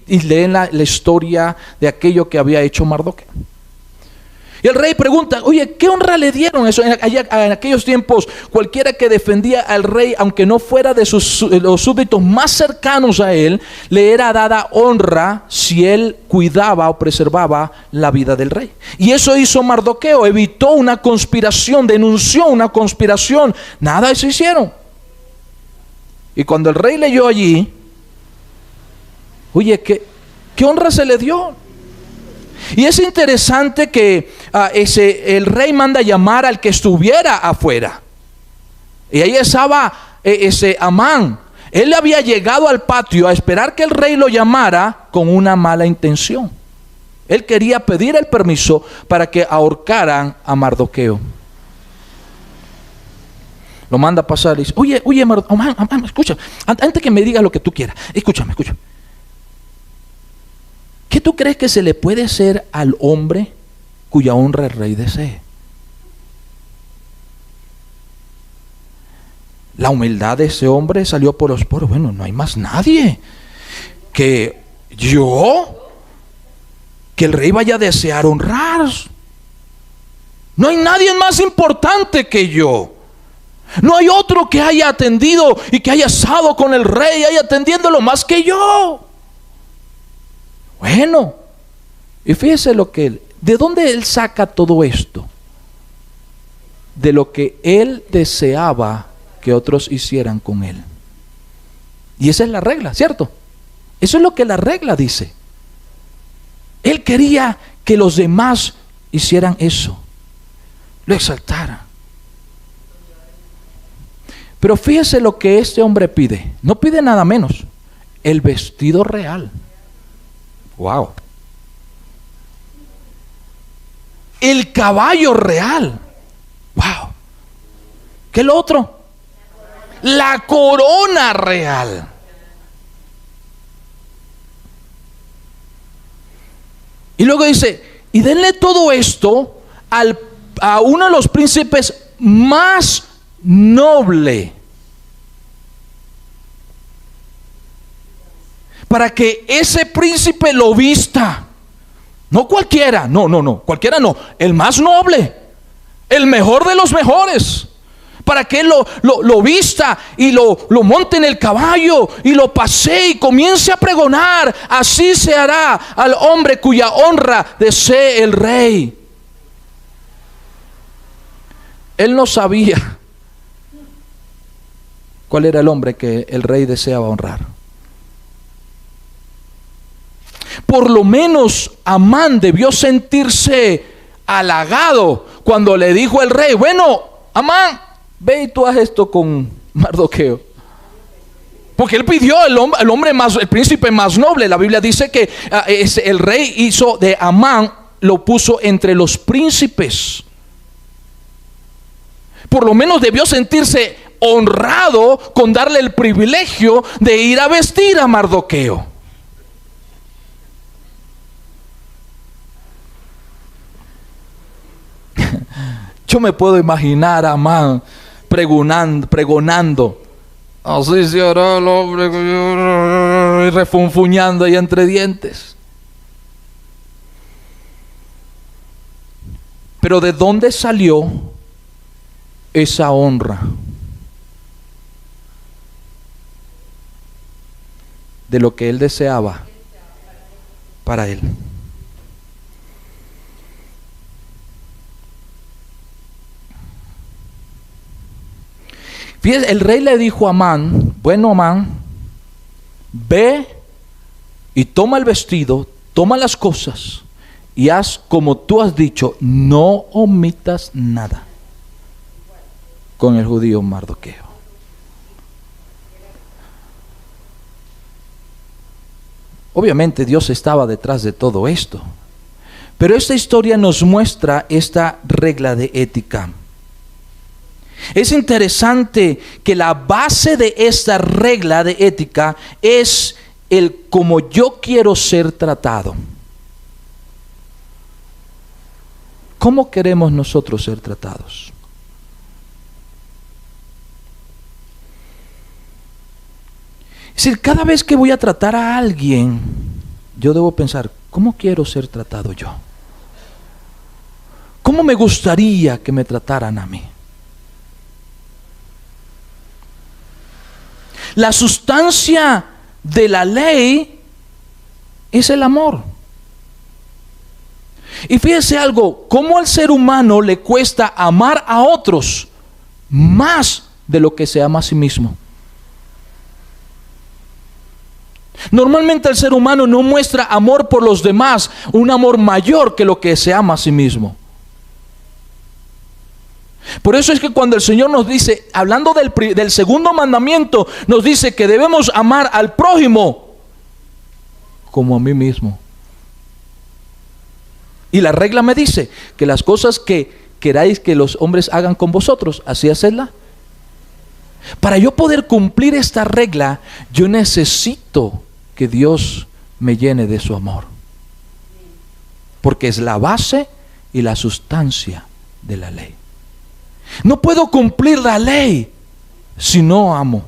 y leen la historia de aquello que había hecho Mardoqueo. Y el rey pregunta: oye, ¿qué honra le dieron? Eso en aquellos tiempos, cualquiera que defendía al rey, aunque no fuera de los súbditos más cercanos a él, le era dada honra si él cuidaba o preservaba la vida del rey. Y eso hizo Mardoqueo, evitó una conspiración, denunció una conspiración. Nada de eso hicieron. Y cuando el rey leyó allí, oye, ¿qué honra se le dio? Y es interesante que el rey manda llamar al que estuviera afuera. Y ahí estaba Amán. Él había llegado al patio a esperar que el rey lo llamara con una mala intención. Él quería pedir el permiso para que ahorcaran a Mardoqueo. Lo manda a pasar y dice: oye, Amán, escucha, antes que me digas lo que tú quieras, escúchame. ¿Qué tú crees que se le puede hacer al hombre cuya honra el rey desee? La humildad de ese hombre salió por los poros. Bueno, no hay más nadie que el rey vaya a desear honrar. No hay nadie más importante que yo. No hay otro que haya atendido y que haya estado con el rey, haya atendiéndolo más que yo. Bueno, y fíjese ¿de dónde él saca todo esto? De lo que él deseaba que otros hicieran con él. Y esa es la regla, ¿cierto? Eso es lo que la regla dice. Él quería que los demás hicieran eso, lo exaltaran. Pero fíjese lo que este hombre pide. No pide nada menos: el vestido real. Wow. El caballo real. Wow. ¿Qué es lo otro? La corona real. Y luego dice: y denle todo esto a uno de los príncipes más noble, para que ese príncipe lo vista. No cualquiera, no, cualquiera no, el más noble, el mejor de los mejores, para que él lo vista y lo monte en el caballo y lo pasee y comience a pregonar: así se hará al hombre cuya honra desee el rey. Él no sabía cuál era el hombre que el rey deseaba honrar. Por lo menos Amán debió sentirse halagado cuando le dijo el rey: bueno, Amán, ve y tú haz esto con Mardoqueo. Porque él pidió el príncipe más noble. La Biblia dice que el rey hizo de Amán, lo puso entre los príncipes. Por lo menos debió sentirse honrado con darle el privilegio de ir a vestir a Mardoqueo. Yo me puedo imaginar a Amán pregonando: así se hará el hombre, y refunfuñando ahí entre dientes. Pero ¿de dónde salió esa honra? De lo que él deseaba para él. Fíjese, el rey le dijo a Amán: bueno, Amán, ve y toma el vestido, toma las cosas y haz como tú has dicho, no omitas nada con el judío Mardoqueo. Obviamente Dios estaba detrás de todo esto, pero esta historia nos muestra esta regla de ética. Es interesante que la base de esta regla de ética es el cómo yo quiero ser tratado. ¿Cómo queremos nosotros ser tratados? Es decir, cada vez que voy a tratar a alguien, yo debo pensar: ¿cómo quiero ser tratado yo? ¿Cómo me gustaría que me trataran a mí? La sustancia de la ley es el amor. Y fíjese algo: cómo al ser humano le cuesta amar a otros más de lo que se ama a sí mismo. Normalmente el ser humano no muestra amor por los demás, un amor mayor que lo que se ama a sí mismo. Por eso es que cuando el Señor nos dice, hablando del segundo mandamiento, nos dice que debemos amar al prójimo como a mí mismo. Y la regla me dice que las cosas que queráis que los hombres hagan con vosotros, así hacedla. Para yo poder cumplir esta regla, yo necesito que Dios me llene de su amor, porque es la base y la sustancia de la ley. No puedo cumplir la ley si no amo,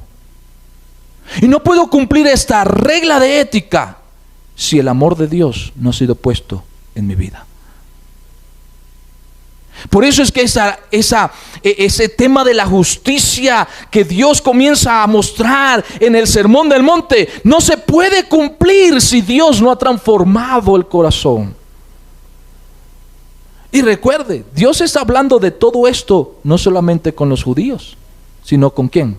y no puedo cumplir esta regla de ética si el amor de Dios no ha sido puesto en mi vida. Por eso es que ese tema de la justicia que Dios comienza a mostrar en el Sermón del Monte no se puede cumplir si Dios no ha transformado el corazón. Y recuerde, Dios está hablando de todo esto no solamente con los judíos, sino con ¿quién?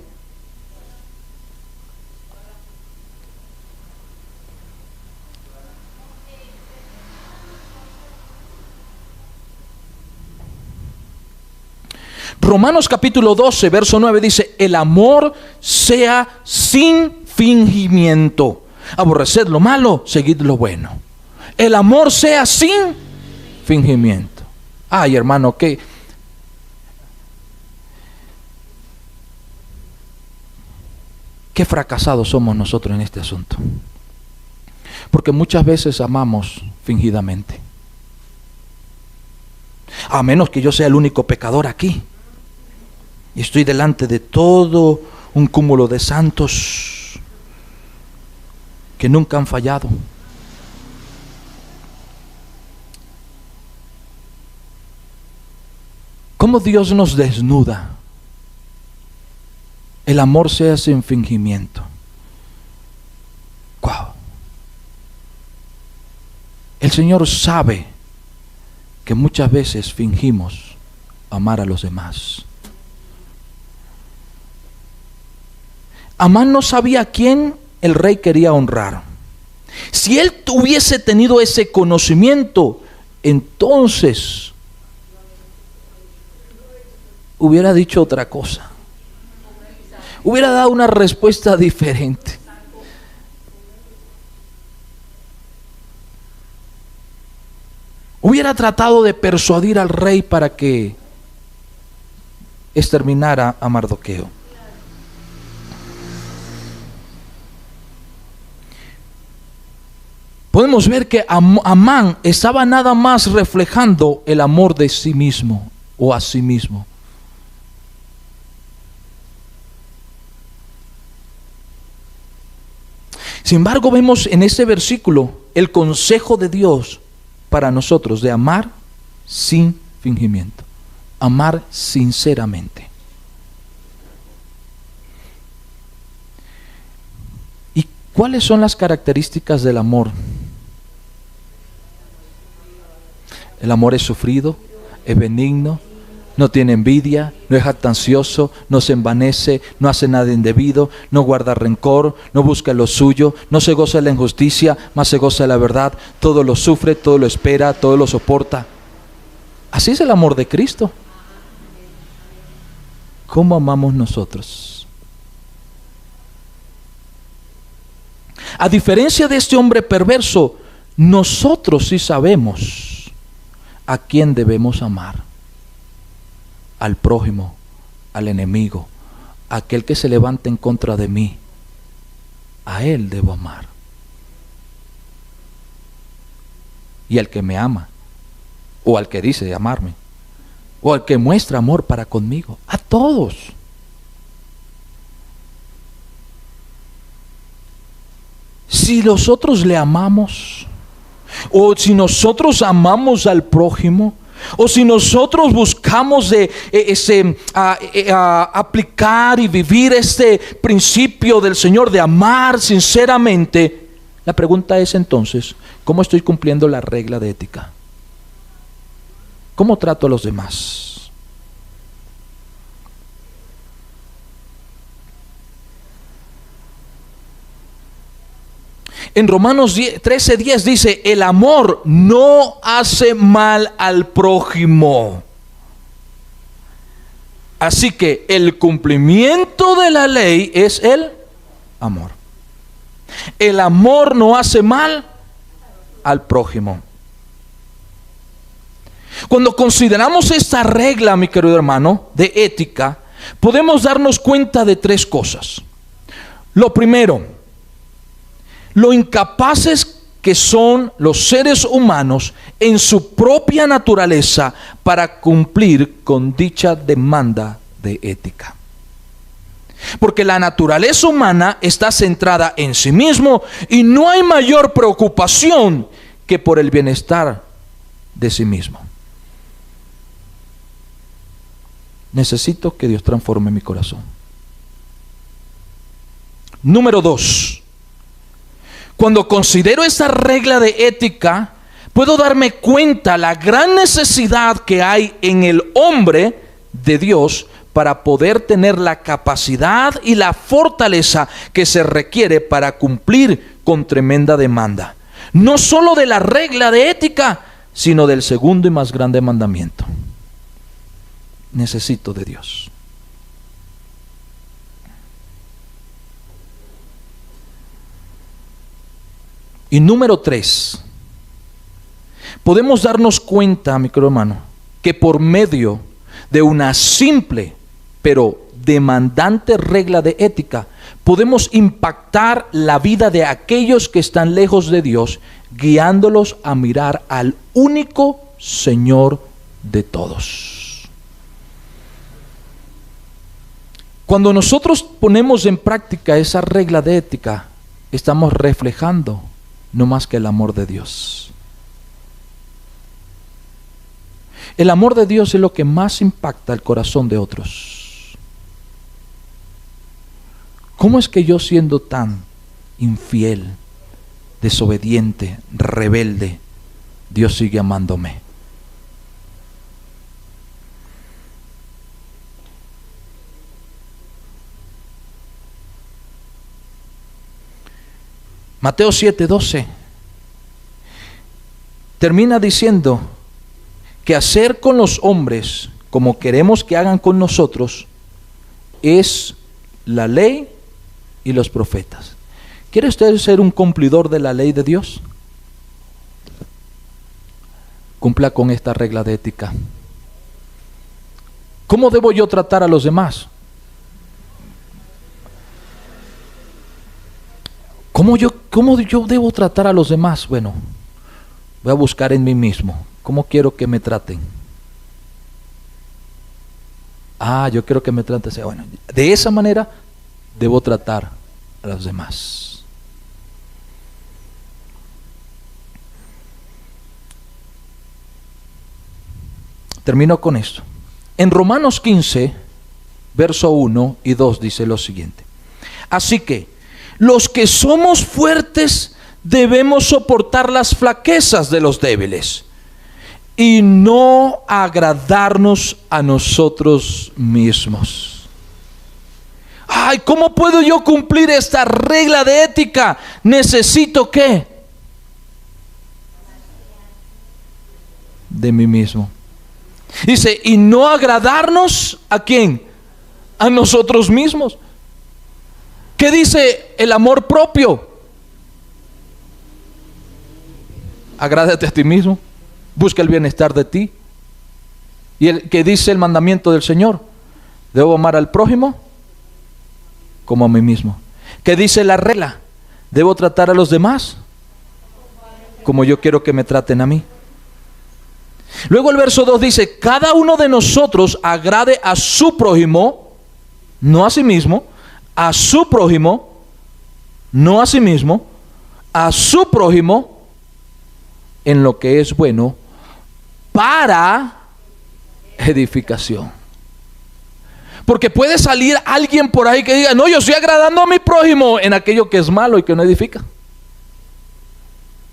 Romanos capítulo 12, verso 9 dice: el amor sea sin fingimiento. Aborreced lo malo, seguid lo bueno. El amor sea sin fingimiento. Ay, hermano, qué fracasados somos nosotros en este asunto. Porque muchas veces amamos fingidamente. A menos que yo sea el único pecador aquí y estoy delante de todo un cúmulo de santos que nunca han fallado. ¿Cómo Dios nos desnuda? El amor sea sin fingimiento. ¡Wow! El Señor sabe que muchas veces fingimos amar a los demás. Amán no sabía a quién el rey quería honrar. Si él hubiese tenido ese conocimiento, entonces hubiera dicho otra cosa. Hubiera dado una respuesta diferente. Hubiera tratado de persuadir al rey para que exterminara a Mardoqueo. Podemos ver que Amán estaba nada más reflejando el amor de sí mismo o a sí mismo. Sin embargo, vemos en ese versículo el consejo de Dios para nosotros de amar sin fingimiento, amar sinceramente. ¿Y cuáles son las características del amor? El amor es sufrido, es benigno, no tiene envidia, no es jactancioso, no se envanece, no hace nada indebido, no guarda rencor, no busca lo suyo, no se goza de la injusticia, mas se goza de la verdad, todo lo sufre, todo lo espera, todo lo soporta. Así es el amor de Cristo. ¿Cómo amamos nosotros? A diferencia de este hombre perverso, nosotros sí sabemos a quién debemos amar. Al prójimo, al enemigo, aquel que se levanta en contra de mí, a él debo amar. Y al que me ama, o al que dice amarme, o al que muestra amor para conmigo, a todos. Si nosotros le amamos, o si nosotros amamos al prójimo, o si nosotros buscamos aplicar y vivir este principio del Señor de amar sinceramente, la pregunta es entonces, ¿cómo estoy cumpliendo la regla de ética? ¿Cómo trato a los demás? En Romanos 13:10 dice: el amor no hace mal al prójimo. Así que el cumplimiento de la ley es el amor. El amor no hace mal al prójimo. Cuando consideramos esta regla, mi querido hermano, de ética, podemos darnos cuenta de tres cosas. Lo primero, lo incapaces que son los seres humanos en su propia naturaleza para cumplir con dicha demanda de ética. Porque la naturaleza humana está centrada en sí mismo y no hay mayor preocupación que por el bienestar de sí mismo. Necesito que Dios transforme mi corazón. Número 2. Cuando considero esta regla de ética, puedo darme cuenta la gran necesidad que hay en el hombre de Dios para poder tener la capacidad y la fortaleza que se requiere para cumplir con tremenda demanda. No solo de la regla de ética, sino del segundo y más grande mandamiento. Necesito de Dios. Y número 3, podemos darnos cuenta, mi querido hermano, que por medio de una simple pero demandante regla de ética, podemos impactar la vida de aquellos que están lejos de Dios, guiándolos a mirar al único Señor de todos. Cuando nosotros ponemos en práctica esa regla de ética, estamos reflejando no más que el amor de Dios. El amor de Dios es lo que más impacta el corazón de otros. ¿Cómo es que yo, siendo tan infiel, desobediente, rebelde, Dios sigue amándome? Mateo 7:12 termina diciendo que hacer con los hombres como queremos que hagan con nosotros es la ley y los profetas. ¿Quiere usted ser un cumplidor de la ley de Dios? Cumpla con esta regla de ética. ¿Cómo debo yo tratar a los demás? ¿Cómo yo debo tratar a los demás? Bueno, voy a buscar en mí mismo. ¿Cómo quiero que me traten? Yo quiero que me traten así. Bueno, de esa manera debo tratar a los demás. Termino con esto. En Romanos 15, verso 1 y 2 dice lo siguiente: así que los que somos fuertes debemos soportar las flaquezas de los débiles y no agradarnos a nosotros mismos. ¿Cómo puedo yo cumplir esta regla de ética? Necesito ¿qué? De mí mismo. Dice, y no agradarnos ¿a quién? A nosotros mismos. ¿Qué dice el amor propio? Agrádate a ti mismo, busca el bienestar de ti. Y el que dice el mandamiento del Señor, debo amar al prójimo como a mí mismo. ¿Qué dice la regla? Debo tratar a los demás como yo quiero que me traten a mí. Luego el verso 2 dice, cada uno de nosotros agrade a su prójimo, no a sí mismo, a su prójimo, no a sí mismo, a su prójimo en lo que es bueno para edificación. Porque puede salir alguien por ahí que diga, no, yo estoy agradando a mi prójimo en aquello que es malo y que no edifica.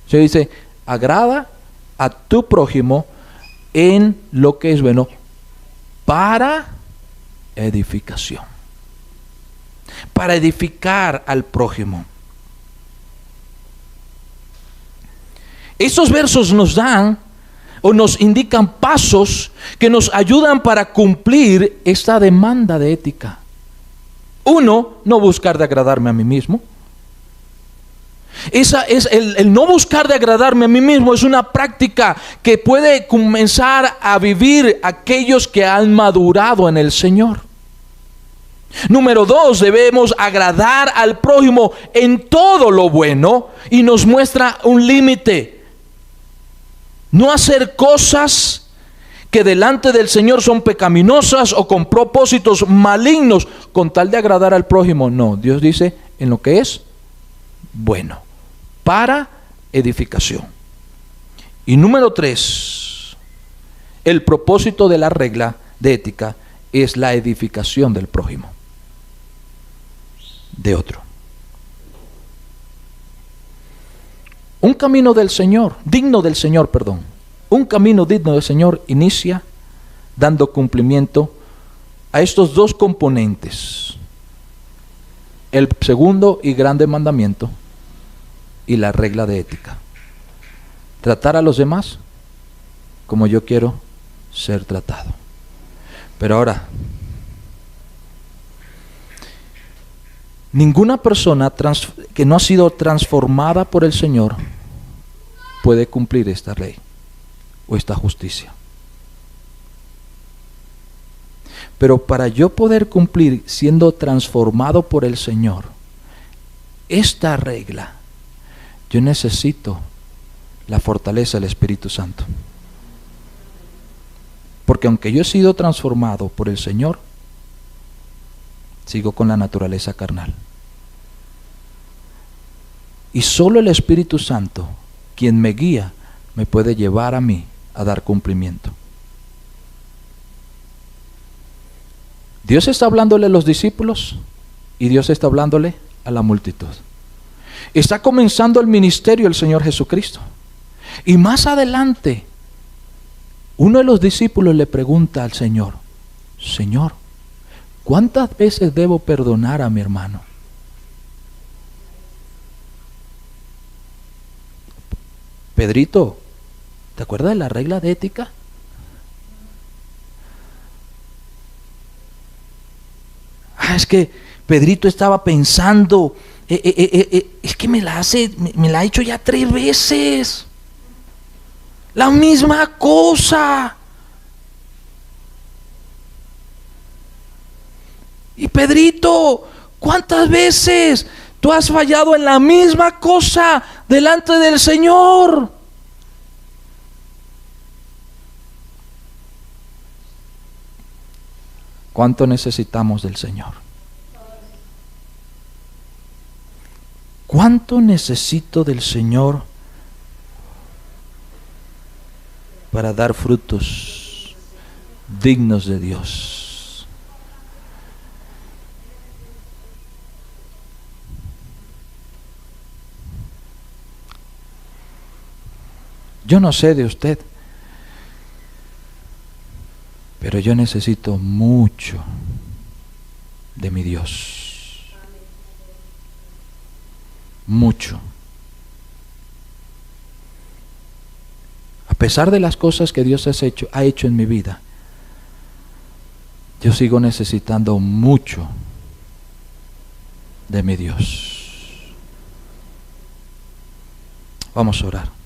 Se dice, agrada a tu prójimo en lo que es bueno para edificación. Para edificar al prójimo. Estos versos nos dan o nos indican pasos que nos ayudan para cumplir esta demanda de ética. 1, no buscar de agradarme a mí mismo. Esa es el no buscar de agradarme a mí mismo, es una práctica que puede comenzar a vivir aquellos que han madurado en el Señor. Número 2, debemos agradar al prójimo en todo lo bueno y nos muestra un límite. No hacer cosas que delante del Señor son pecaminosas o con propósitos malignos con tal de agradar al prójimo. No, Dios dice en lo que es bueno, para edificación. Y número 3, el propósito de la regla de ética es la edificación del prójimo, de otro. Un camino del Señor, digno del Señor, perdón. Un camino digno del Señor inicia dando cumplimiento a estos dos componentes: el segundo y grande mandamiento y la regla de ética. Tratar a los demás como yo quiero ser tratado. Pero ahora, ninguna persona que no ha sido transformada por el Señor puede cumplir esta ley o esta justicia. Pero para yo poder cumplir siendo transformado por el Señor esta regla, yo necesito la fortaleza del Espíritu Santo. Porque aunque yo he sido transformado por el Señor, sigo con la naturaleza carnal. Y solo el Espíritu Santo, quien me guía, me puede llevar a mí a dar cumplimiento. Dios está hablándole a los discípulos y Dios está hablándole a la multitud. Está comenzando el ministerio del Señor Jesucristo. Y más adelante, uno de los discípulos le pregunta al Señor: Señor, ¿cuántas veces debo perdonar a mi hermano? Pedrito, ¿te acuerdas de la regla de ética? Es que Pedrito estaba pensando, es que me la ha hecho ya 3 veces. La misma cosa. Y Pedrito, ¿cuántas veces tú has fallado en la misma cosa delante del Señor? ¿Cuánto necesitamos del Señor? ¿Cuánto necesito del Señor para dar frutos dignos de Dios? Yo no sé de usted, pero yo necesito mucho de mi Dios. Mucho. A pesar de las cosas que Dios ha hecho en mi vida, yo sigo necesitando mucho de mi Dios. Vamos a orar.